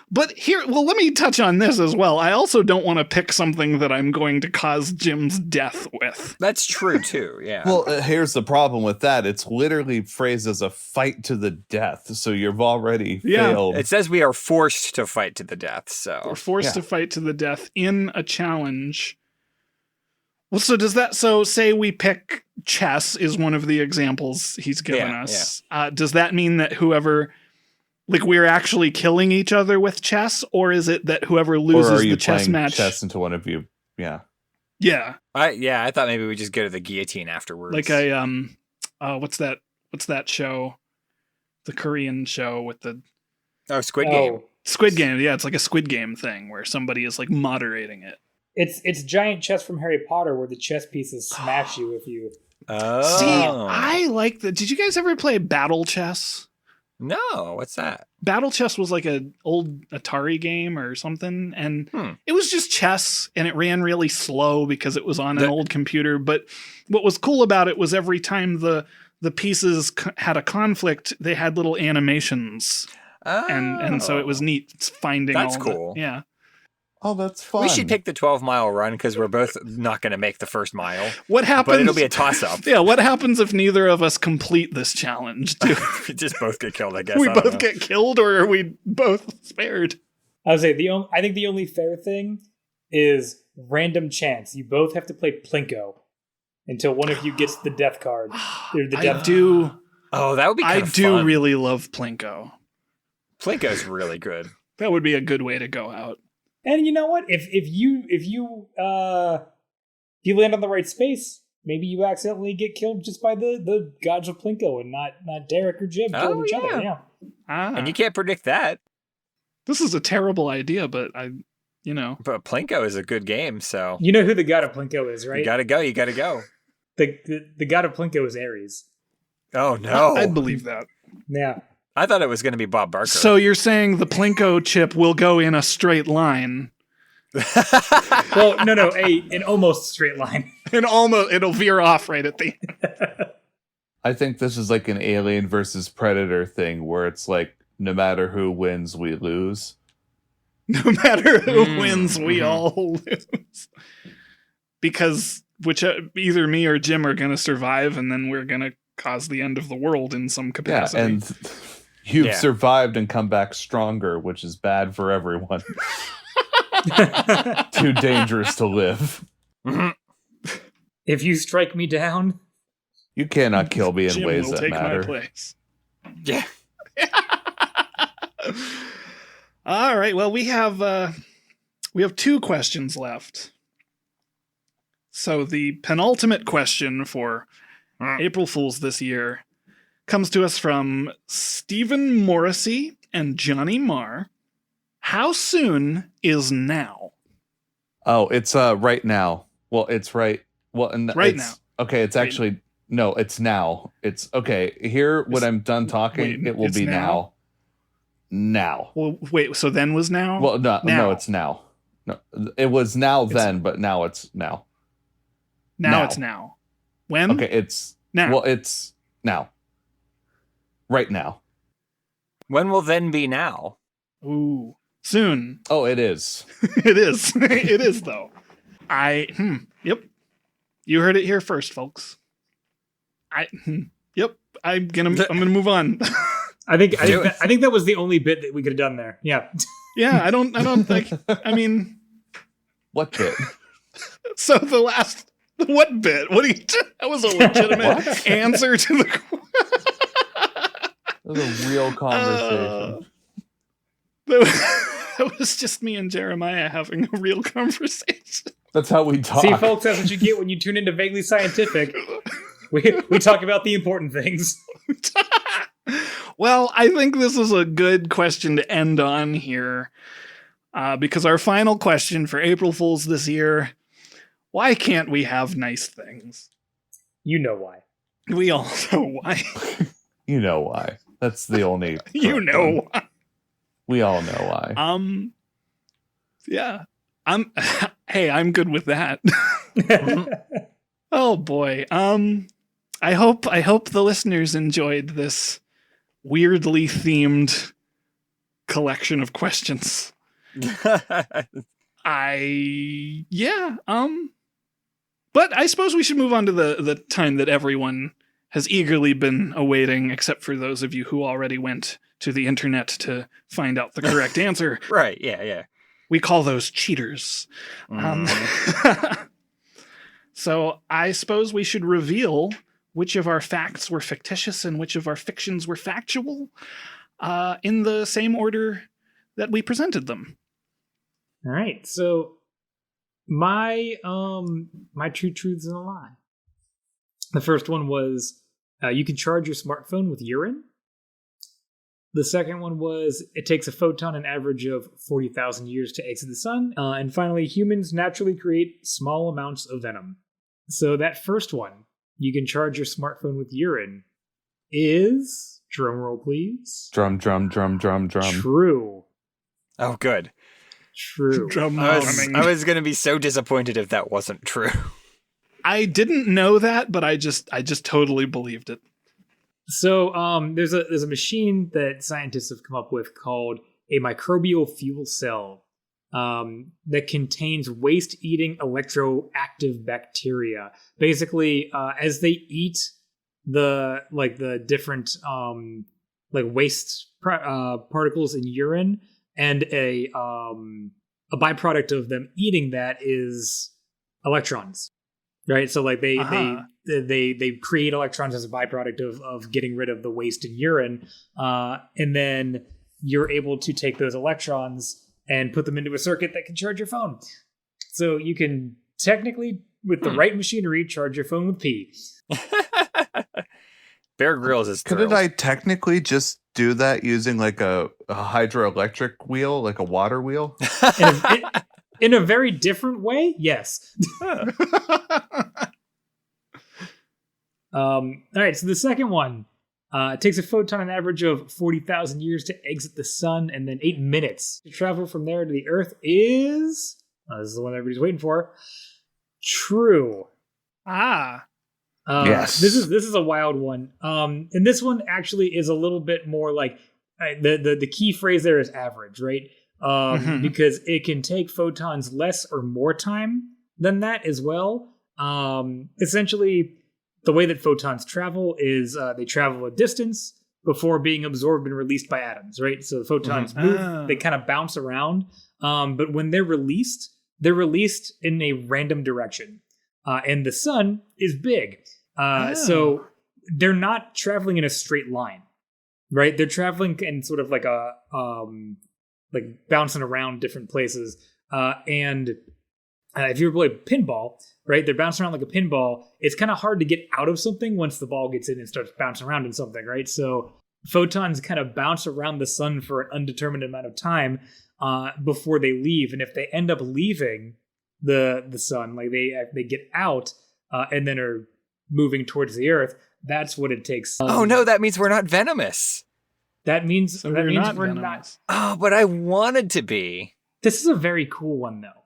But here, let me touch on this as well. I also don't want to pick something that I'm going to cause Jim's death with. That's true too. Yeah. Well, here's the problem with that. It's literally phrased as a fight to the death. So you've already failed. It says we are forced to fight to the death. So We're forced Yeah. to fight to the death in a challenge. Well, so say we pick chess is one of the examples he's given Yeah, us. Does that mean that whoever Like we're actually killing each other with chess, or is it that whoever loses the chess match? Chess into one of you? Yeah. Yeah. I thought maybe we just go to the guillotine afterwards. Like what's that show? The Korean show with the Squid Game. Squid Game. Yeah, it's like a Squid Game thing where somebody is like moderating it. It's giant chess from Harry Potter where the chess pieces smash you if you. Oh. See, I like the. Did you guys ever play Battle Chess? No, what's that? Battle Chess was like an old Atari game or something, and it was just chess, and it ran really slow because it was on an old computer. But what was cool about it was every time the pieces had a conflict, they had little animations, and so it was neat finding. That's all cool. Yeah. Oh, that's fun. We should pick the 12-mile run because we're both not going to make the first mile. What happens? But it'll be a toss-up. Yeah, what happens if neither of us complete this challenge? We just both get killed, I guess. We both get killed, or are we both spared? I would say I think the only fair thing is random chance. You both have to play Plinko until one of you gets the death card. I do. Oh, that would be kind of fun. I do really love Plinko. Plinko's really good. That would be a good way to go out. And you know what? If you land on the right space, maybe you accidentally get killed just by the gods of Plinko and not Derek or Jim killing each other. Yeah. And you can't predict that. This is a terrible idea, but But Plinko is a good game, so you know who the god of Plinko is, right? You gotta go. The god of Plinko is Ares. Oh no. I'd believe that. Yeah. I thought it was going to be Bob Barker. So you're saying the Plinko chip will go in a straight line? Well, no, an almost straight line. It'll veer off right at the end. I think this is like an Alien versus Predator thing where it's like, no matter who wins, we lose. No matter who wins, we all lose. Because either me or Jim are going to survive, and then we're going to cause the end of the world in some capacity. Yeah, and you've survived and come back stronger, which is bad for everyone. Too dangerous to live. If you strike me down, you cannot kill me in Jim ways will that take matter. My place. Yeah. All right. Well, we have 2 questions left. So the penultimate question for April Fools this year comes to us from Stephen Morrissey and Johnny Marr. How soon is now? Oh, it's right now. Well, it's right. Well, and right now. Okay, it's actually no. It's now. It's okay. Here, when I'm done talking, it will be now. Now. Well, wait. So then was now? Well, no, now. No, it's now. No, it was now then, but now it's now. Now it's now. When? Okay, it's now. Well, it's now. Right now. When will then be now? Ooh, soon. Oh, it is. It is. It is though. Yep. You heard it here first, folks. Yep. I'm gonna move on. I think that was the only bit that we could have done there. Yeah. Yeah. I don't think. I mean, what bit? So the last. What bit? What do you? That was a legitimate answer to the. That was a real conversation. That was just me and Jeremiah having a real conversation. That's how we talk. See, folks, that's what you get when you tune into Vaguely Scientific. We talk about the important things. Well, I think this is a good question to end on here, because our final question for April Fools this year: why can't we have nice things? You know why. We all know why. You know why. That's the only. You know why. We all know why. Yeah. I'm good with that. Oh boy. I hope the listeners enjoyed this weirdly themed collection of questions. But I suppose we should move on to the time that everyone has eagerly been awaiting, except for those of you who already went to the internet to find out the correct answer. Right, yeah. We call those cheaters. So I suppose we should reveal which of our facts were fictitious and which of our fictions were factual. in the same order that we presented them. All right, so my two truths and a lie. The first one was you can charge your smartphone with urine. The second one was it takes a photon an average of 40,000 years to exit the sun. And finally, humans naturally create small amounts of venom. So that first one, you can charge your smartphone with urine, is, drum roll please. Drum, drum, drum, drum, drum. True. Oh, good. True. Drum I drumming. was going to be so disappointed if that wasn't true. I didn't know that, but I just totally believed it. So there's a machine that scientists have come up with called a microbial fuel cell that contains waste-eating electroactive bacteria. Basically, as they eat the different waste particles in urine, and a byproduct of them eating that is electrons. Right, so like they create electrons as a byproduct of getting rid of the waste in urine, and then you're able to take those electrons and put them into a circuit that can charge your phone. So you can technically, with the right machinery, charge your phone with pee. Bear Grylls is Couldn't thrilled. I technically just do that using like a hydroelectric wheel, like a water wheel? In a very different way, yes. All right, so the second one it takes a photon an average of 40,000 years to exit the sun, and then 8 minutes to travel from there to the Earth is... this is the one everybody's waiting for. True. Yes. This is a wild one. And this one actually is a little bit more like... the key phrase there is average, right? Because it can take photons less or more time than that as well. Essentially, the way that photons travel is they travel a distance before being absorbed and released by atoms, right? So the photons move, they kind of bounce around. But when they're released in a random direction. And the sun is big. So they're not traveling in a straight line, right? They're traveling in sort of like a... like bouncing around different places. And if you were to play pinball, right, they're bouncing around like a pinball. It's kind of hard to get out of something once the ball gets in and starts bouncing around in something, right? So photons kind of bounce around the sun for an undetermined amount of time before they leave. And if they end up leaving the sun, like they get out and then are moving towards the Earth, that's what it takes. Oh no, that means we're not venomous. That means So we're not. venomous. Oh, but I wanted to be. This is a very cool one, though.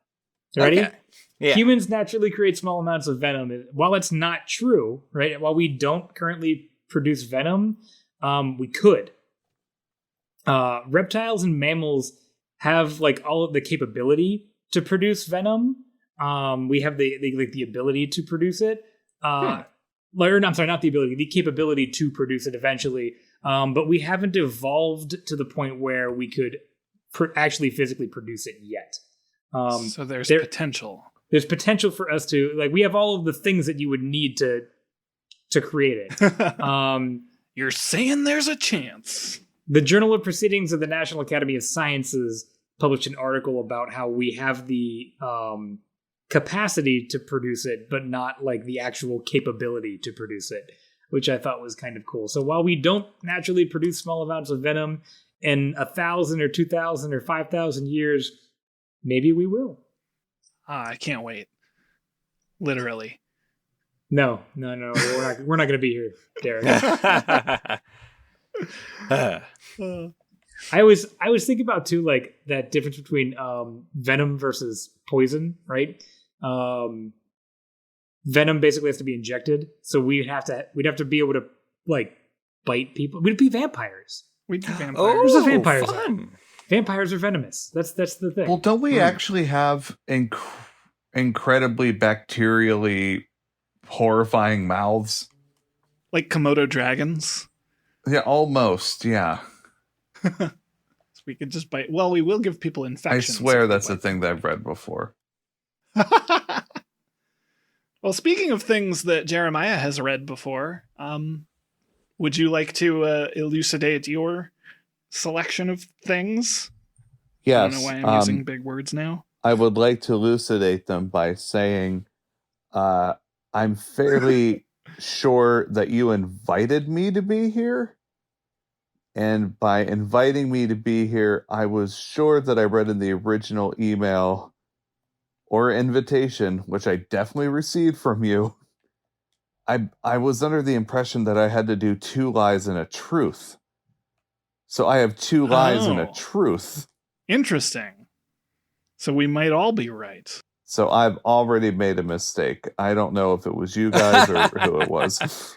Ready? Okay. Yeah. Humans naturally create small amounts of venom. While it's not true, right? While we don't currently produce venom, we could. Reptiles and mammals have like all of the capability to produce venom. We have the ability to produce it. I'm sorry, not the ability, the capability to produce it eventually. But we haven't evolved to the point where we could actually physically produce it yet. So there's potential. There's potential for us to, like, we have all of the things that you would need to create it. You're saying there's a chance. The Journal of Proceedings of the National Academy of Sciences published an article about how we have the capacity to produce it, but not like the actual capability to produce it, which I thought was kind of cool. So while we don't naturally produce small amounts of venom, in 1,000 or 2,000 or 5,000 years, maybe we will. I can't wait. Literally. No, we're not going to be here, Derek. I was thinking about too, like that difference between venom versus poison, right? Venom basically has to be injected, so we'd have to be able to like bite people. We'd be vampires. We'd be vampires. There's Oh, a vampires. fun. Vampires are venomous. That's the thing. Well, don't we actually have incredibly bacterially horrifying mouths? Like Komodo dragons. Yeah, almost. Yeah. So we could just bite. Well, we will give people I infections. swear if we that's a bite thing that I've read before. Well, speaking of things that Jeremiah has read before, would you like to elucidate your selection of things. Yes. I don't know why I'm using big words now. I would like to elucidate them by saying I'm fairly sure that you invited me to be here. And by inviting me to be here, I was sure that I read in the original email or invitation, which I definitely received from you. I was under the impression that I had to do 2 lies and a truth. So I have 2 lies and a truth. Interesting. So we might all be right. So I've already made a mistake. I don't know if it was you guys or who it was.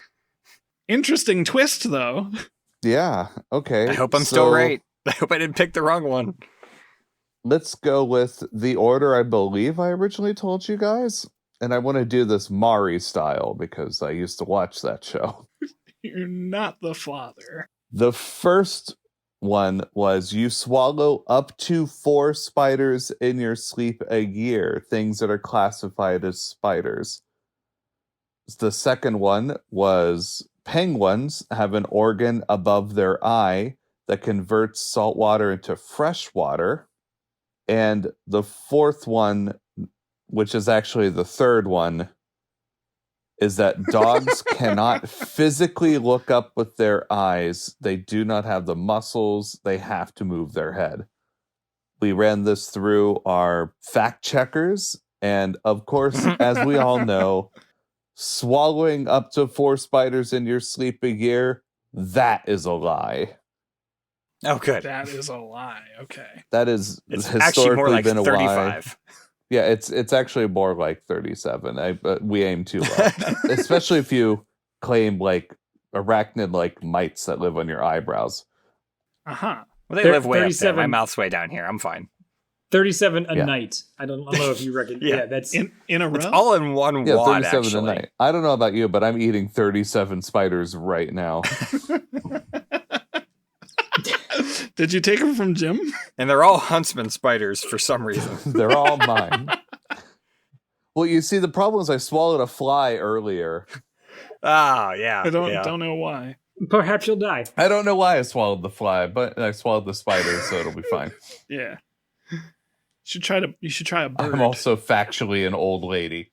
Interesting twist, though. Yeah, okay. I hope I'm still right. I hope I didn't pick the wrong one. Let's go with the order I believe I originally told you guys. And I want to do this Mari style because I used to watch that show. You're not the father. The first one was you swallow up to 4 spiders in your sleep a year, things that are classified as spiders. The second one was penguins have an organ above their eye that converts salt water into fresh water. And the fourth one, which is actually the third one, is that dogs cannot physically look up with their eyes. They do not have the muscles. They have to move their head. We ran this through our fact checkers. And of course, as we all know, swallowing up to 4 spiders in your sleep a year, that is a lie. Oh, good. That is a lie. Okay. That is It's historically actually more like been a 35. lie. Yeah, it's actually more like 37. But we aim too low, especially if you claim like arachnid like mites that live on your eyebrows. Uh-huh. Well, they live way up there. 37. My mouth's way down here. I'm fine. 37 a Yeah. night. I don't know if you reckon. Yeah. Yeah, that's In a row? It's all in one Yeah, wad, 37 actually. a night. I don't know about you, but I'm eating 37 spiders right now. Did you take them from Jim? And they're all huntsman spiders for some reason. They're all mine. Well, you see, the problem is I swallowed a fly earlier. Oh, yeah. I don't yeah. know why. perhaps you'll die. I don't know why I swallowed the fly, but I swallowed the spider, so it'll be fine. Yeah. You should try a bird. I'm also factually an old lady.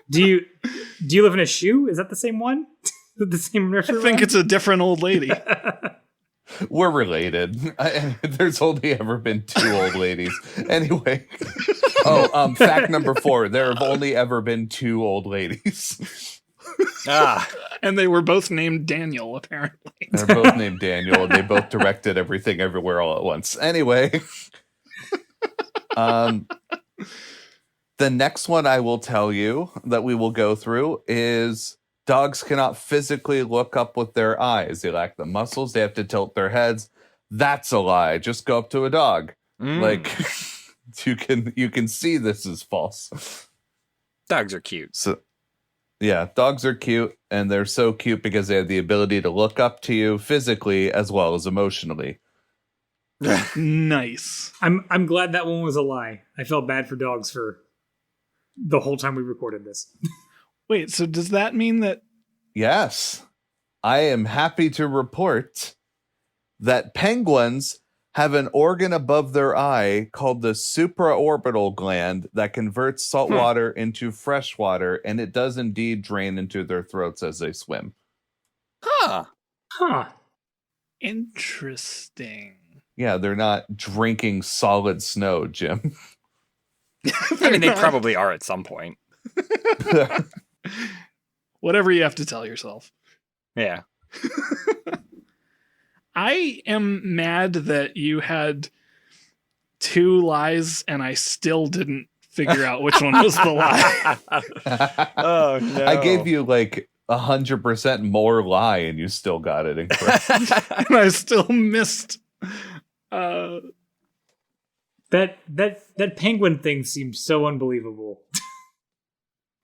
Do you live in a shoe? Is that the same one? The same nursery? I think it's a different old lady. We're related. There's only ever been 2 old ladies. Anyway. Fact number 4. There have only ever been 2 old ladies. And they were both named Daniel, apparently. They're both named Daniel, and they both directed Everything Everywhere All at Once. Anyway. The next one I will tell you that we will go through is dogs cannot physically look up with their eyes. They lack the muscles. They have to tilt their heads. That's a lie. Just go up to a dog. Like you can see this is false. Dogs are cute. So yeah, dogs are cute, and they're so cute because they have the ability to look up to you physically as well as emotionally. Nice. I'm glad that one was a lie. I felt bad for dogs for the whole time we recorded this. Wait, so does that mean that... Yes. I am happy to report that penguins have an organ above their eye called the supraorbital gland that converts salt water into fresh water, and it does indeed drain into their throats as they swim. Huh. Interesting. Yeah, they're not drinking solid snow, Jim. I mean, they probably are at some point. Whatever you have to tell yourself. Yeah. I am mad that you had 2 lies and I still didn't figure out which one was the lie. Oh, no. I gave you like 100% more lie and you still got it incorrect. And I still missed. That penguin thing seems so unbelievable.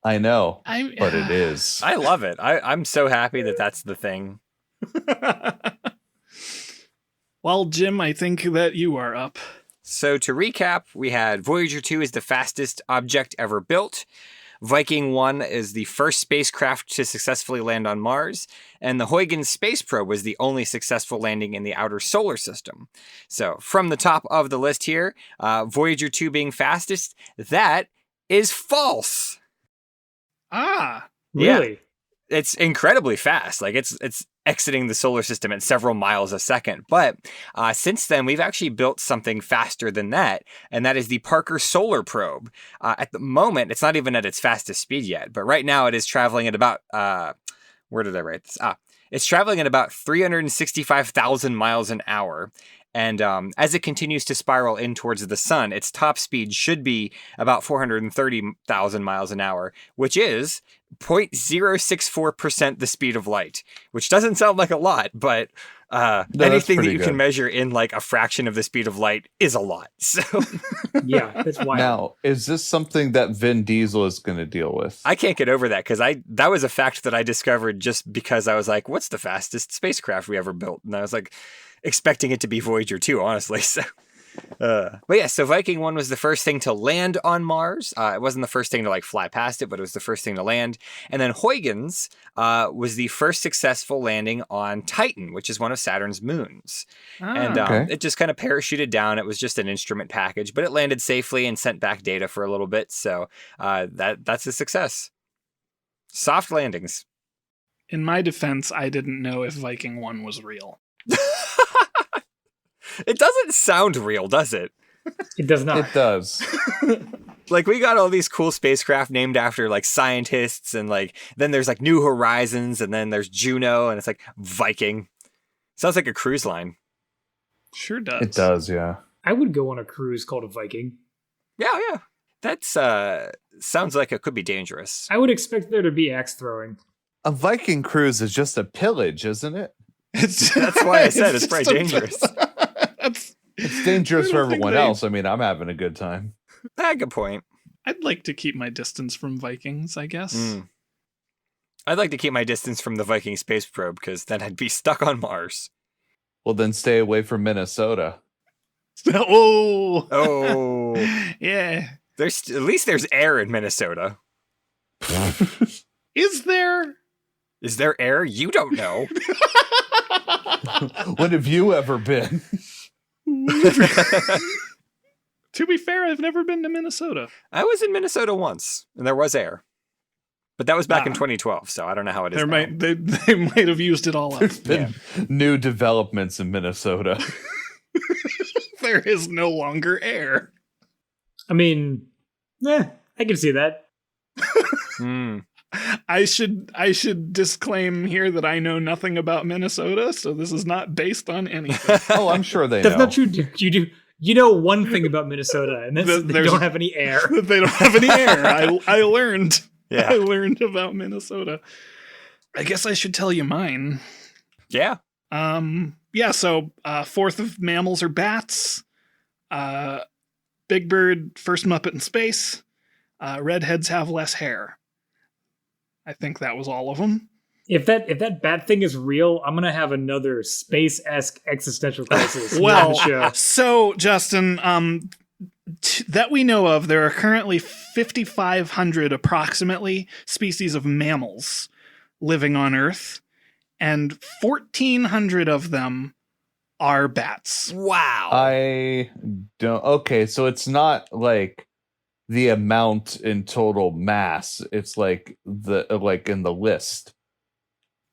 I know, but it is. I love it. I'm so happy that that's the thing. Well, Jim, I think that you are up. So to recap, we had Voyager 2 is the fastest object ever built. Viking 1 is the first spacecraft to successfully land on Mars, and the Huygens space probe was the only successful landing in the outer solar system. So from the top of the list here, Voyager 2 being fastest, that is false. Ah, Really? Yeah. It's incredibly fast. Like it's exiting the solar system at several miles a second. But since then, we've actually built something faster than that, and that is the Parker Solar Probe. At the moment, it's not even at its fastest speed yet, but right now it is traveling at about where did I write this? It's traveling at about 365,000 miles an hour. And as it continues to spiral in towards the sun, its top speed should be about 430,000 miles an hour, which is 0.064% the speed of light, which doesn't sound like a lot, but anything that you can measure in like a fraction of the speed of light is a lot. So Yeah, that's wild. Now, is this something that Vin Diesel is going to deal with? I can't get over that because that was a fact that I discovered just because I was like, what's the fastest spacecraft we ever built? And I was like, expecting it to be Voyager 2, honestly. So, but yeah, so Viking 1 was the first thing to land on Mars. It wasn't the first thing to like fly past it, but it was the first thing to land. And then Huygens was the first successful landing on Titan, which is one of Saturn's moons. And it just kind of parachuted down. It was just an instrument package, but it landed safely and sent back data for a little bit. So that's a success. Soft landings. in my defense, I didn't know if Viking 1 was real. It doesn't sound real, does it? It does not. It does. Like, we got all these cool spacecraft named after, like, scientists, and, like, then there's, like, New Horizons, and then there's Juno, and it's, like, Viking. Sounds like a cruise line. Sure does. It does, yeah. I would go on a cruise called a Viking. Yeah. That's, sounds like it could be dangerous. I would expect there to be axe throwing. A Viking cruise is just a pillage, isn't it? That's why I said it's probably dangerous. It's dangerous for everyone else. I mean, I'm having a good time. Good point. I'd like to keep my distance from Vikings, I guess. I'd like to keep my distance from the Viking space probe, because then I'd be stuck on Mars. Well, then stay away from Minnesota. Oh. Yeah. At least there's air in Minnesota. Is there? Is there air? You don't know. When have you ever been? To be fair, I've never been to Minnesota. I was in Minnesota once, and there was air. But that was back in 2012, so I don't know how it is now. They might have used it all up. There's been new developments in Minnesota. There is no longer air. I mean, I can see that. I should disclaim here that I know nothing about Minnesota, so this is not based on anything. Oh, I'm sure they That's know. not true. You do. You know one thing about Minnesota, and that's they don't have any air. They don't have any air. I learned. Yeah. I learned about Minnesota. I guess I should tell you mine. Yeah. So fourth of mammals are bats. Big Bird, first Muppet in space. Redheads have less hair. I think that was all of them. If that bat thing is real, I'm gonna have another space-esque existential crisis. Well, show. So Justin, that we know of, there are currently 5,500 approximately species of mammals living on Earth, and 1,400 of them are bats. Wow. I don't. Okay, so it's not like the amount in total mass. It's like in the list.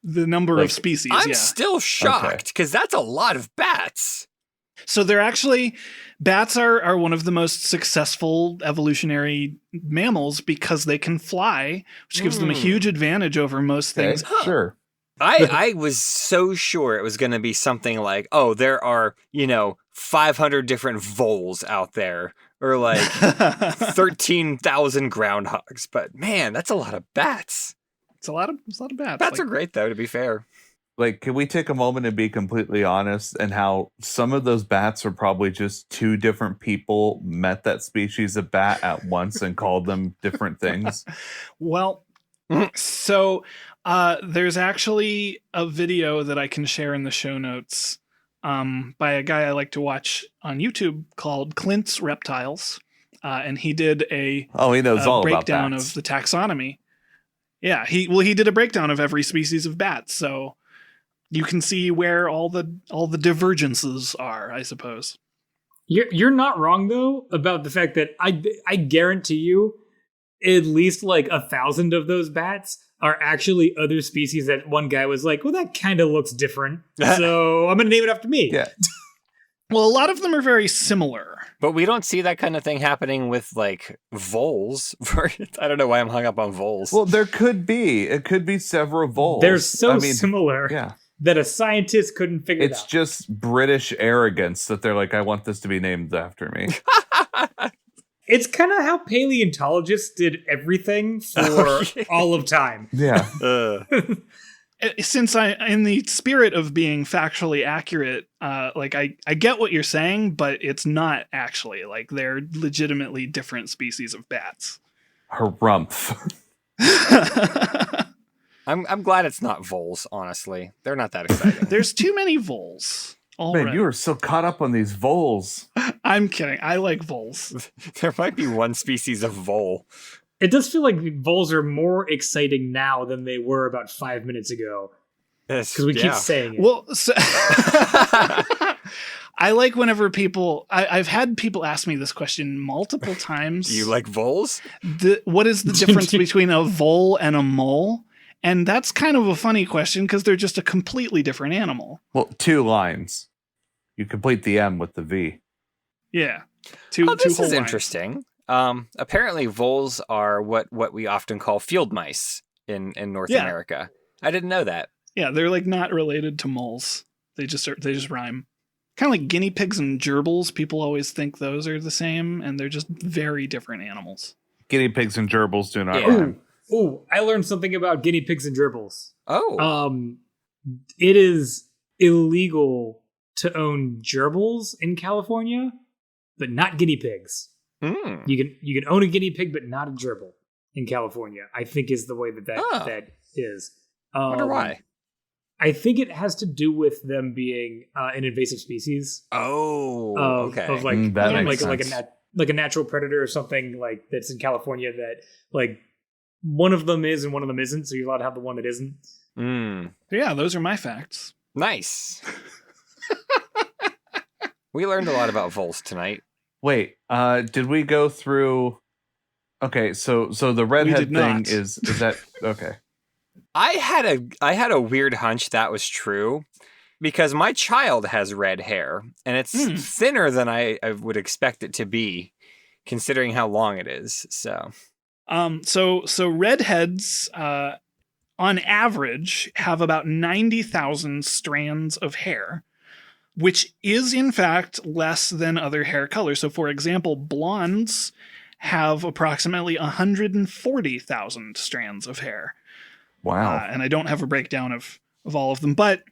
The number of species. I'm still shocked because that's a lot of bats. So they're actually, bats are one of the most successful evolutionary mammals because they can fly, which gives them a huge advantage over most things. Okay, sure. I was so sure it was going to be something like, oh, there are, 500 different voles out there, or like 13,000 groundhogs. But man, that's a lot of bats. It's a lot of bats. Bats are great, though, to be fair. Like, can we take a moment and be completely honest and how some of those bats are probably just two different people met that species of bat at once and called them different things? Well, so there's actually a video that I can share in the show notes by a guy I like to watch on YouTube called Clint's Reptiles. and he did a he knows all about breakdown bats. of the taxonomy. Yeah, he did a breakdown of every species of bats, so you can see where all the divergences are, I suppose. You're not wrong though about the fact that I guarantee you at least like 1,000 of those bats are actually other species that one guy was like, well, that kind of looks different, so I'm gonna name it after me. Yeah. Well, a lot of them are very similar. But we don't see that kind of thing happening with like voles. I don't know why I'm hung up on voles. Well, there could be. It could be several voles. They're so similar Yeah. that a scientist couldn't figure it out. It's just British arrogance that they're like, I want this to be named after me. It's kind of how paleontologists did everything for all of time. Yeah. Since in the spirit of being factually accurate, like I get what you're saying, but it's not actually. Like, they're legitimately different species of bats. Harumph. I'm glad it's not voles, honestly. They're not that exciting. There's too many voles. Man, you are so caught up on these voles. I'm kidding. I like voles. There might be one species of vole. It does feel like voles are more exciting now than they were about 5 minutes ago. Because we keep saying it. Well, so I like whenever people... I've had people ask me this question multiple times. Do you like voles? What is the difference between a vole and a mole? And that's kind of a funny question because they're just a completely different animal. Well, 2 lines. You complete the M with the V. Yeah. This two is whole lines. interesting. Apparently voles are what we often call field mice in North America. I didn't know that. Yeah, they're like not related to moles. They just rhyme. Kind of like guinea pigs and gerbils. People always think those are the same, and they're just very different animals. Guinea pigs and gerbils do not Yeah. rhyme. Ooh, I learned something about guinea pigs and gerbils. Oh. It is illegal to own gerbils in California, but not guinea pigs. Mm. You can own a guinea pig, but not a gerbil in California. I think is the way that is. I wonder why. I think it has to do with them being an invasive species. Oh, okay. Of like that makes sense. like a natural predator or something like that's in California that like one of them is and one of them isn't. So you're allowed to have the one that isn't. Mm. Yeah, those are my facts. Nice. We learned a lot about voles tonight. Wait, did we go through... Okay, so the redhead thing is that... Okay. I had a weird hunch that was true because my child has red hair and it's thinner than I would expect it to be considering how long it is. So redheads on average have about 90,000 strands of hair, which is in fact less than other hair colors. So for example, blondes have approximately 140,000 strands of hair. Wow. And I don't have a breakdown of all of them, but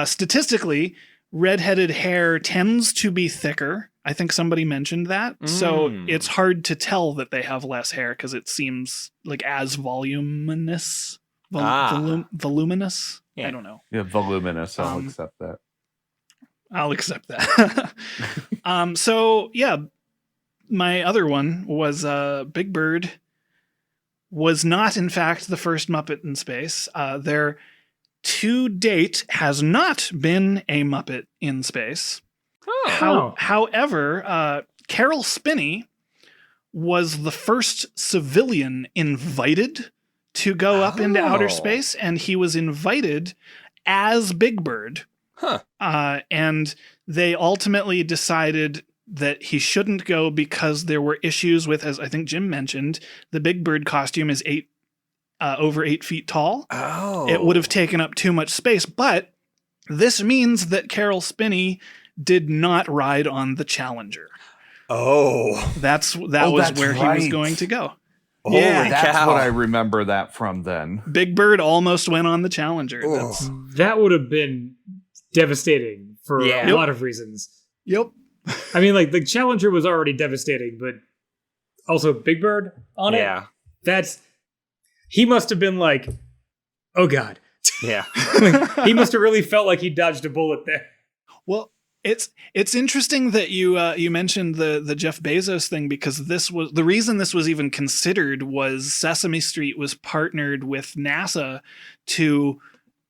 statistically, redheaded hair tends to be thicker. I think somebody mentioned that. So it's hard to tell that they have less hair because it seems like as voluminous. Voluminous? Yeah. I don't know. Yeah, voluminous. I'll accept that. I'll accept that. So, yeah, my other one was Big Bird was not, in fact, the first Muppet in space. There, to date, has not been a Muppet in space. However, Carol Spinney was the first civilian invited to go up into outer space, and he was invited as Big Bird. And they ultimately decided that he shouldn't go because there were issues with, as I think Jim mentioned, the Big Bird costume is over 8 feet tall. Oh. It would have taken up too much space, but this means that Spinney did not ride on the Challenger. Oh. That was where he was going to go. Yeah, that's what I remember that from then. Big Bird almost went on the Challenger. That would have been devastating for a lot of reasons. Yep. I mean, like, the Challenger was already devastating, but also Big Bird on it? Yeah. He must have been like, oh God. Yeah. He must have really felt like he dodged a bullet there. Well, It's interesting that you mentioned the Jeff Bezos thing, because this was the reason this was even considered. Was Sesame Street was partnered with NASA to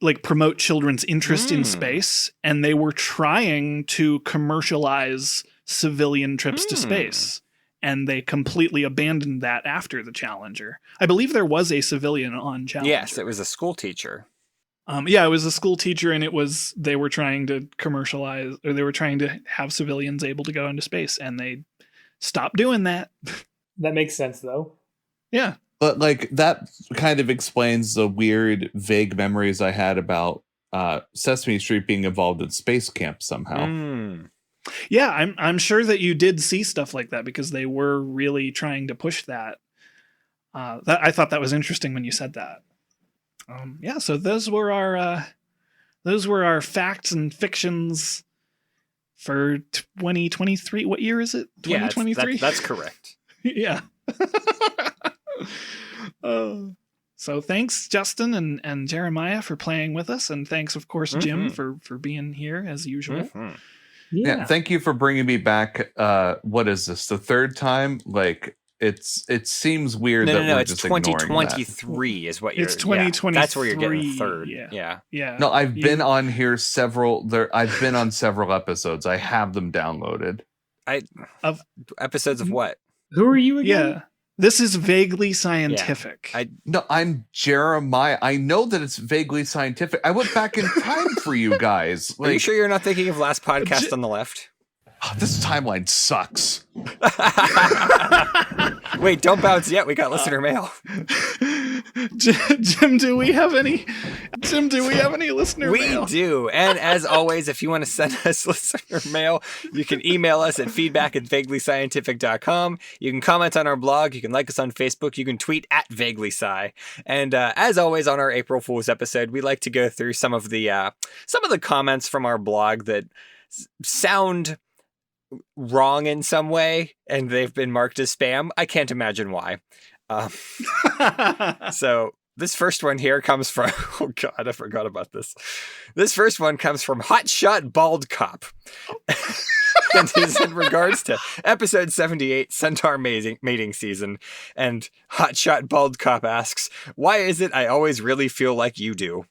like promote children's interest in space, and they were trying to commercialize civilian trips to space, and they completely abandoned that after the Challenger. I believe there was a civilian on Challenger. Yes, it was a school teacher. Yeah, it was a school teacher, and they were trying to commercialize, or they were trying to have civilians able to go into space, and they stopped doing that. That makes sense, though. Yeah. But like that kind of explains the weird, vague memories I had about Sesame Street being involved in space camp somehow. Yeah, I'm sure that you did see stuff like that, because they were really trying to push that. I thought that was interesting when you said that. Yeah, so those were our facts and fictions for 2023. What year is it? 2023. Yeah, that's correct. Yeah. So thanks, Justin and Jeremiah, for playing with us, and thanks, of course, Jim, for being here as usual. Yeah, thank you for bringing me back. What is this? The third time? Like it seems weird that we're it's just 2023 is what you're. It's 2023. That's where you're getting third. Yeah. No, I've been on here I've been on several episodes. I have them downloaded. Episodes of what? Who are you again? Yeah. This is Vaguely Scientific. No, I'm Jeremiah. I know that it's Vaguely Scientific. I went back in time for you guys. Are you sure you're not thinking of Last Podcast on the Left? This timeline sucks. Wait, don't bounce yet. We got listener mail. Jim, do we have any listener mail? We do. And as always, if you want to send us listener mail, you can email us at feedback@vaguelyscientific.com. You can comment on our blog. You can like us on Facebook. You can tweet @VaguelySci. And as always, on our April Fool's episode, we like to go through some of the comments from our blog that sound wrong in some way, and they've been marked as spam. I can't imagine why. So this first one here comes from, oh God, I forgot about this. This first one comes from Hotshot Bald Cop. And is in regards to episode 78, Centaur Mating Season. And Hotshot Bald Cop asks, why is it I always really feel like you do?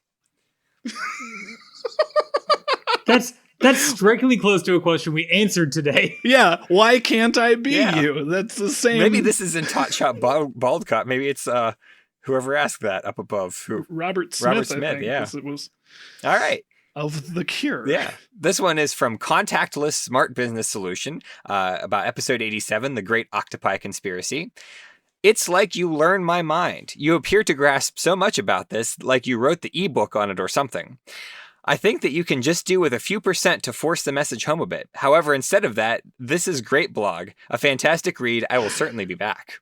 That's strikingly close to a question we answered today. Yeah, why can't I be you? That's the same. Maybe this isn't Hotshot Bald Cop. Maybe it's whoever asked that up above. Robert Smith, I think, yeah. It was all right. Of The Cure. Yeah. This one is from Contactless Smart Business Solution about episode 87, The Great Octopi Conspiracy. It's like you learn my mind. You appear to grasp so much about this, like you wrote the ebook on it or something. I think that you can just do with a few percent to force the message home a bit. However, instead of that, this is great blog. A fantastic read. I will certainly be back.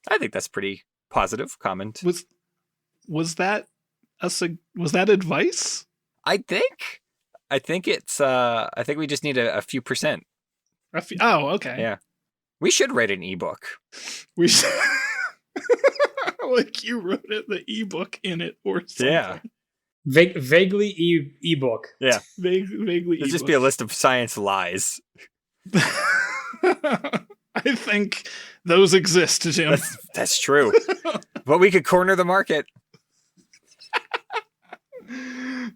I think that's pretty positive comment. Was that advice? I think it's I think we just need a few percent. Oh, okay. Yeah. We should write an ebook. We should. Like you wrote it, the ebook in it or something. Yeah. Vaguely ebook. Yeah. Vaguely It'll just be a list of science lies. I think those exist, Jim. That's true. But we could corner the market.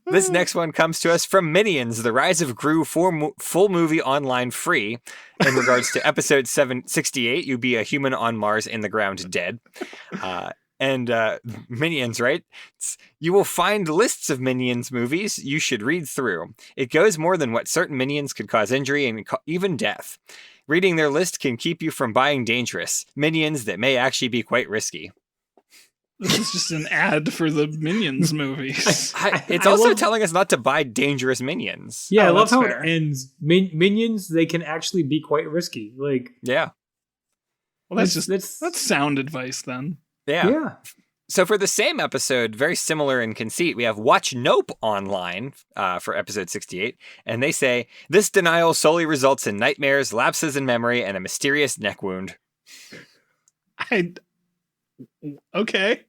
This next one comes to us from Minions, The Rise of Gru full movie online free. In regards to episode 768, you be a human on Mars in the ground dead. And Minions, right? You will find lists of Minions movies you should read through. It goes more than what certain Minions could cause injury and even death. Reading their list can keep you from buying dangerous Minions that may actually be quite risky. This is just an ad for the Minions movies. It's also telling us not to buy dangerous Minions. Yeah, I love how fair. it ends. Minions, they can actually be quite risky. Like, yeah. Well, that's sound advice then. Yeah. So for the same episode, very similar in conceit, we have Watch Nope online for episode 68. And they say, this denial solely results in nightmares, lapses in memory, and a mysterious neck wound. Okay.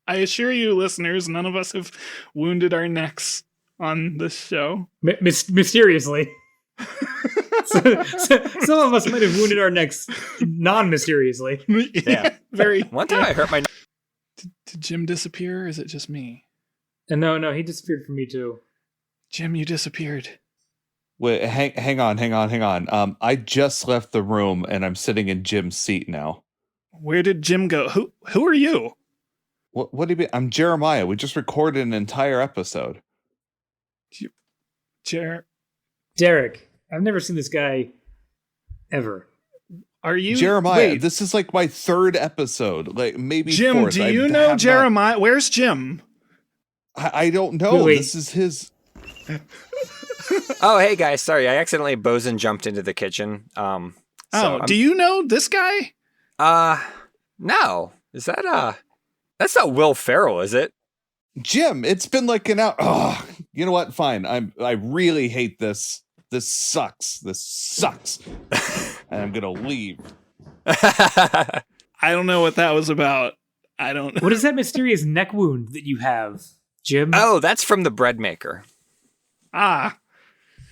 I assure you, listeners, none of us have wounded our necks on this show. Mysteriously. Some of us might have wounded our necks non-mysteriously. Yeah. Very. One time I hurt my Did Jim disappear, or is it just me? And no, he disappeared from me too. Jim, you disappeared. Wait, hang on. I just left the room and I'm sitting in Jim's seat now. Where did Jim go? Who are you? What do you mean? I'm Jeremiah. We just recorded an entire episode. Derek, I've never seen this guy ever. Are you Jeremiah? Wait, This is like my third episode, like maybe Jim, fourth. do you know Jeremiah? Where's Jim? I don't know. Wait. This is his. Oh, hey guys, sorry, I accidentally boson jumped into the kitchen. Do you know this guy? No. Is that that's not Will Ferrell, is it? Jim, it's been like an hour. Oh, you know what? Fine. I really hate this. This sucks. And I'm gonna leave. I don't know what that was about. I don't. What is that mysterious neck wound that you have, Jim? Oh, that's from the bread maker. Ah.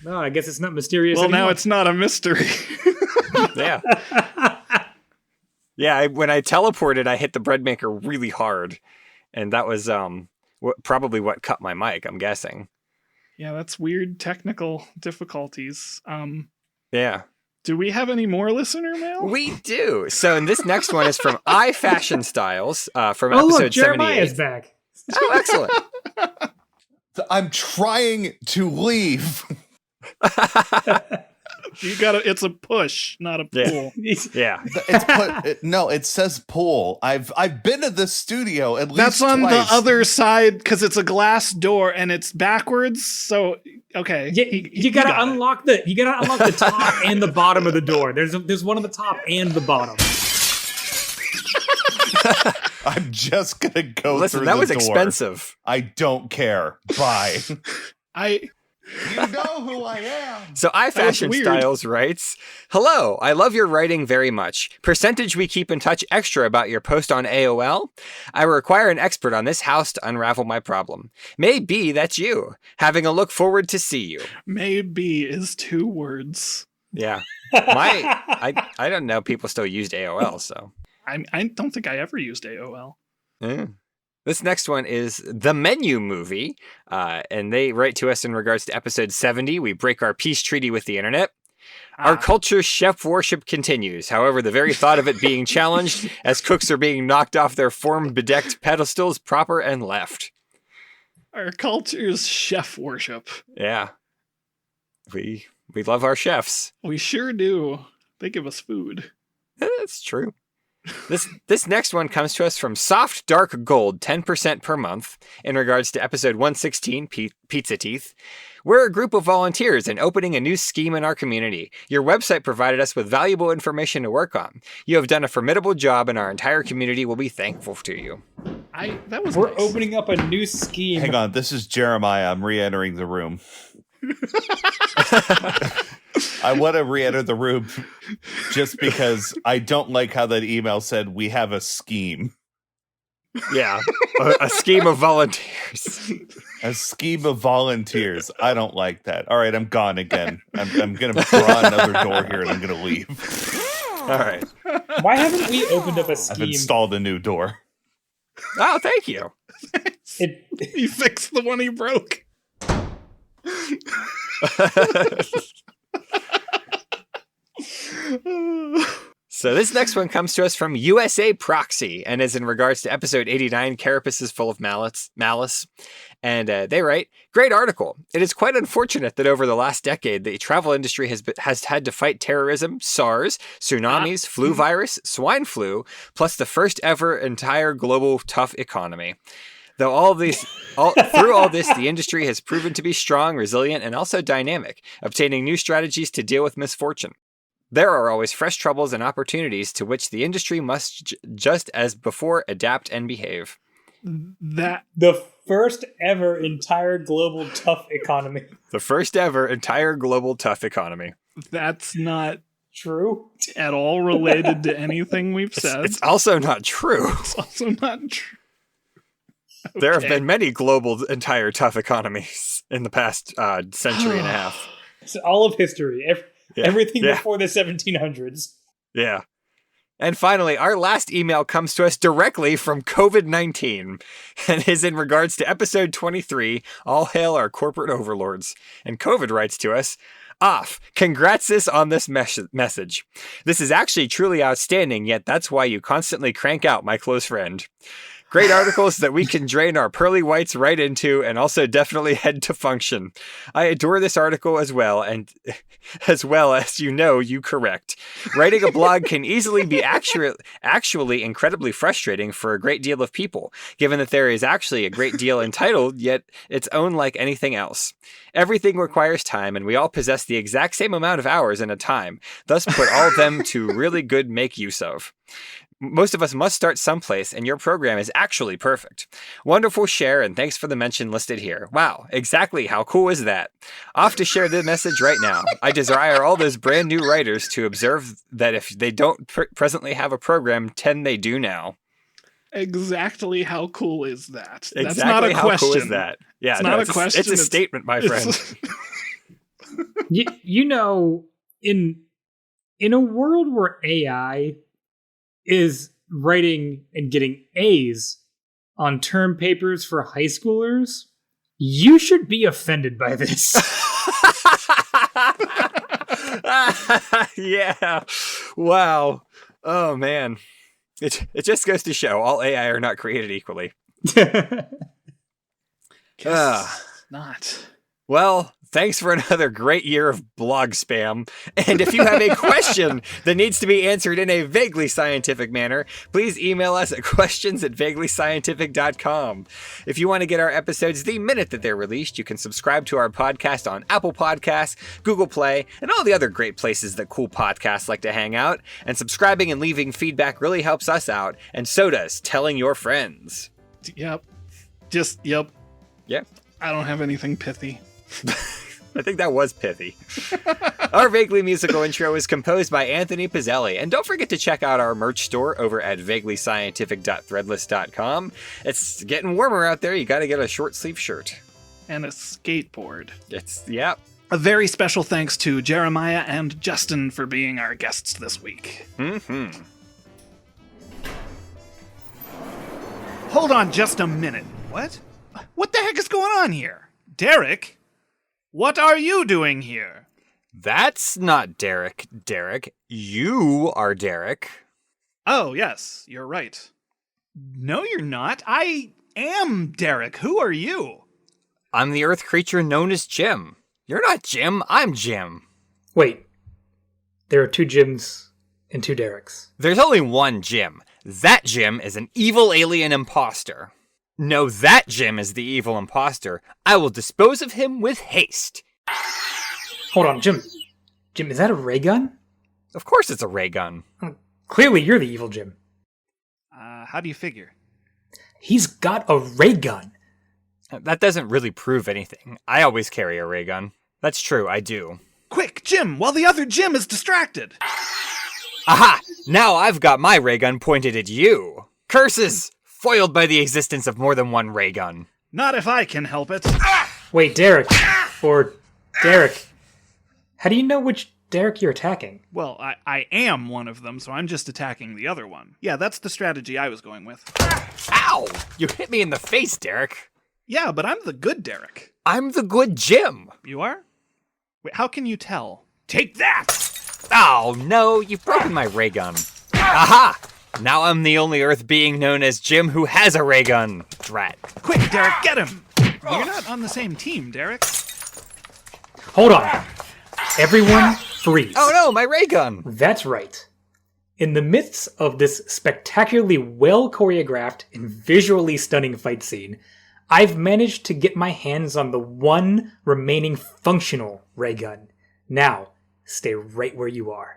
No, I guess it's not mysterious Well, anymore. now it's not a mystery. Yeah. Yeah, when I teleported, I hit the bread maker really hard. And that was probably what cut my mic, I'm guessing. Yeah, that's weird technical difficulties. Yeah. Do we have any more listener mail? We do. So, and this next one is from iFashion Styles from Oh, episode look, Jeremiah's 78. back. Oh, excellent. I'm trying to leave. You gotta. It's a push, not a pull. Yeah. It says pull. I've been to this studio at least That's on twice. the other side because it's a glass door and it's backwards. So okay, You gotta unlock the top and the bottom of the door. There's one on the top and the bottom. I'm just gonna go Listen, through that the was door. expensive. I don't care. Bye. I You know who I am. So iFashion weird. Styles writes, "Hello, I love your writing very much. Percentage we keep in touch extra about your post on AOL. I require an expert on this house to unravel my problem. Maybe that's you. Having a look forward to see you." maybe is 2 words. Yeah. I don't know. People still used AOL, so. I don't think I ever used AOL. Yeah. This next one is The Menu Movie, and they write to us in regards to episode 70, We Break Our Peace Treaty with the Internet. Our culture's chef worship continues. However, the very thought of it being challenged as cooks are being knocked off their form-bedecked pedestals proper and left. Our culture's chef worship. Yeah. We love our chefs. We sure do. They give us food. That's true. This next one comes to us from Soft Dark Gold, 10% per month, in regards to episode 116, Pizza Teeth. We're a group of volunteers and opening a new scheme in our community. Your website provided us with valuable information to work on. You have done a formidable job and our entire community will be thankful to you. We're opening up a new scheme. Hang on, this is Jeremiah. I'm re-entering the room. I want to re-enter the room just because I don't like how that email said we have a scheme. Yeah, a scheme of volunteers. A scheme of volunteers. I don't like that. All right, I'm gone again. I'm going to draw another door here and I'm going to leave. All right. Why haven't we opened up a I've scheme? installed a new door. Oh, thank you. He fixed the one he broke. So this next one comes to us from USA Proxy and is in regards to episode 89, Carapace is full of malice. And they write, "Great article. It is quite unfortunate that over the last decade, the travel industry has had to fight terrorism, SARS, tsunamis, flu virus, swine flu, plus the first ever entire global tough economy. Though through all this, the industry has proven to be strong, resilient, and also dynamic, obtaining new strategies to deal with misfortune. There are always fresh troubles and opportunities to which the industry must just as before adapt and behave." The first ever entire global tough economy. The first ever entire global tough economy. That's not True. at all related to anything we've said. It's also not true. It's also not true. There have been many global entire tough economies in the past century and a half. It's all of history. Everything Yeah. before the 1700s. Yeah. And finally, our last email comes to us directly from COVID-19 and is in regards to episode 23, All Hail Our Corporate Overlords. And COVID writes to us, Off. Congrats sis on this message. This is actually truly outstanding, yet that's why you constantly crank out, my close friend. Great articles that we can drain our pearly whites right into and also definitely head to function. I adore this article as well, and as well as you correct. Writing a blog can easily be actually incredibly frustrating for a great deal of people, given that there is actually a great deal entitled, yet its own like anything else. Everything requires time, and we all possess the exact same amount of hours and a time, thus put all of them to really good make use of. Most of us must start someplace, and your program is actually perfect. Wonderful share, and thanks for the mention listed here. Wow, exactly how cool is that? Off to share the message right now. I desire all those brand new writers to observe that if they don't presently have a program, 10 they do now. Exactly how cool is that? Exactly That's not a how question. cool is that? Yeah, it's not a question. It's a statement, my friend. You know, in a world where AI is writing and getting A's on term papers for high schoolers, you should be offended by this. Yeah. Wow. Oh, man. It just goes to show all AI are not created equally. Not. Well, thanks for another great year of blog spam. And if you have a question that needs to be answered in a vaguely scientific manner, please email us at questions@vaguelyscientific.com. If you want to get our episodes the minute that they're released, you can subscribe to our podcast on Apple Podcasts, Google Play, and all the other great places that cool podcasts like to hang out. And subscribing and leaving feedback really helps us out, and so does telling your friends. Yep. Yep. I don't have anything pithy. I think that was pithy. Our vaguely musical intro is composed by Anthony Pizzelli, and don't forget to check out our merch store over at vaguelyscientific.threadless.com. It's getting warmer out there. You got to get a short sleeve shirt And a skateboard. Yep. A very special thanks to Jeremiah and Justin for being our guests this week. Mm-hmm. Hold on just a minute. What? What the heck is going on here? Derek? What are you doing here? That's not Derek. Derek, you are Derek. Oh, yes, you're right. No, you're not. I am Derek. Who are you? I'm the Earth creature known as Jim. You're not Jim. I'm Jim. Wait. There are two Jims and two Dereks. There's only one Jim. That Jim is an evil alien imposter. No, that Jim is the evil imposter. I will dispose of him with haste. Hold on, Jim. Jim, is that a ray gun? Of course it's a ray gun. Clearly you're the evil Jim. How do you figure? He's got a ray gun. That doesn't really prove anything. I always carry a ray gun. That's true, I do. Quick, Jim, while the other Jim is distracted. Aha! Now I've got my ray gun pointed at you. Curses! Foiled by the existence of more than one ray gun. Not if I can help it. Wait, Derek. Or Derek. How do you know which Derek you're attacking? Well, I am one of them, so I'm just attacking the other one. Yeah, that's the strategy I was going with. Ow! You hit me in the face, Derek. Yeah, but I'm the good Derek. I'm the good Jim. You are? Wait, how can you tell? Take that! Oh, no, you've broken my ray gun. Aha! Now I'm the only Earth being known as Jim who has a ray gun. Drat. Quick, Derek, get him! You're not on the same team, Derek. Hold on. Everyone freeze. Oh no, my ray gun! That's right. In the midst of this spectacularly well choreographed and visually stunning fight scene, I've managed to get my hands on the one remaining functional ray gun. Now, stay right where you are.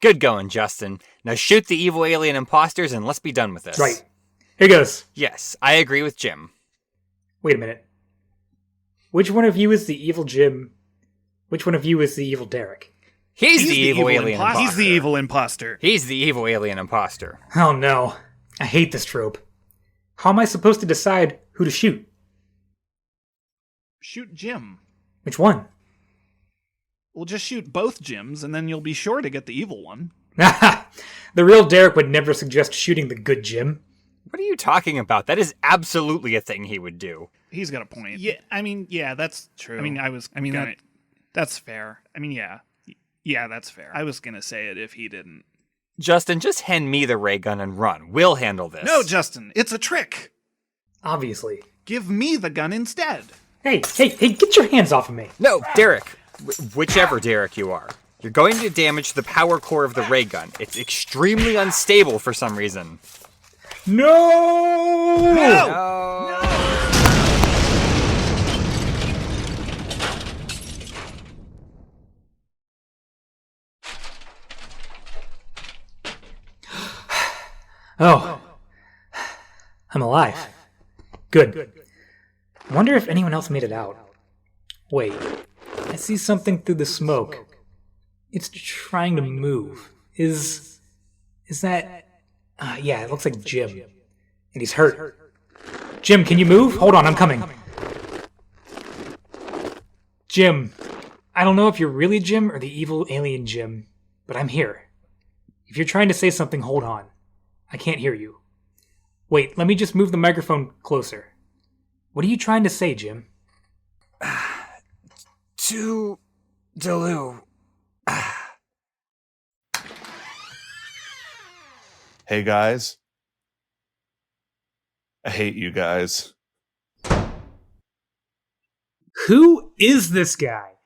Good going, Justin. Now shoot the evil alien imposters and let's be done with this. Right. Here goes. Yes, I agree with Jim. Wait a minute. Which one of you is the evil Jim? Which one of you is the evil Derek? He's the evil alien imposter. He's the evil imposter. He's the evil alien imposter. Oh no. I hate this trope. How am I supposed to decide who to shoot? Shoot Jim. Which one? We'll just shoot both Jims, and then you'll be sure to get the evil one. The real Derek would never suggest shooting the good Jim. What are you talking about? That is absolutely a thing he would do. He's got a point. Yeah, I mean, yeah, that's true. That's fair. I mean, yeah. Yeah, that's fair. I was gonna say it if he didn't. Justin, just hand me the ray gun and run. We'll handle this. No, Justin, it's a trick. Obviously. Give me the gun instead. Hey, get your hands off of me. No, Derek. Whichever Derek you are. You're going to damage the power core of the ray gun. It's extremely unstable for some reason. No! No! Oh. I'm alive. Good. I wonder if anyone else made it out. Wait. I see something through the smoke. It's trying to move. Is that... yeah, it looks like Jim. And he's hurt. Jim, can you move? Hold on, I'm coming. Jim. I don't know if you're really Jim or the evil alien Jim, but I'm here. If you're trying to say something, hold on. I can't hear you. Wait, let me just move the microphone closer. What are you trying to say, Jim? To Delu. Hey guys. I hate you guys. Who is this guy?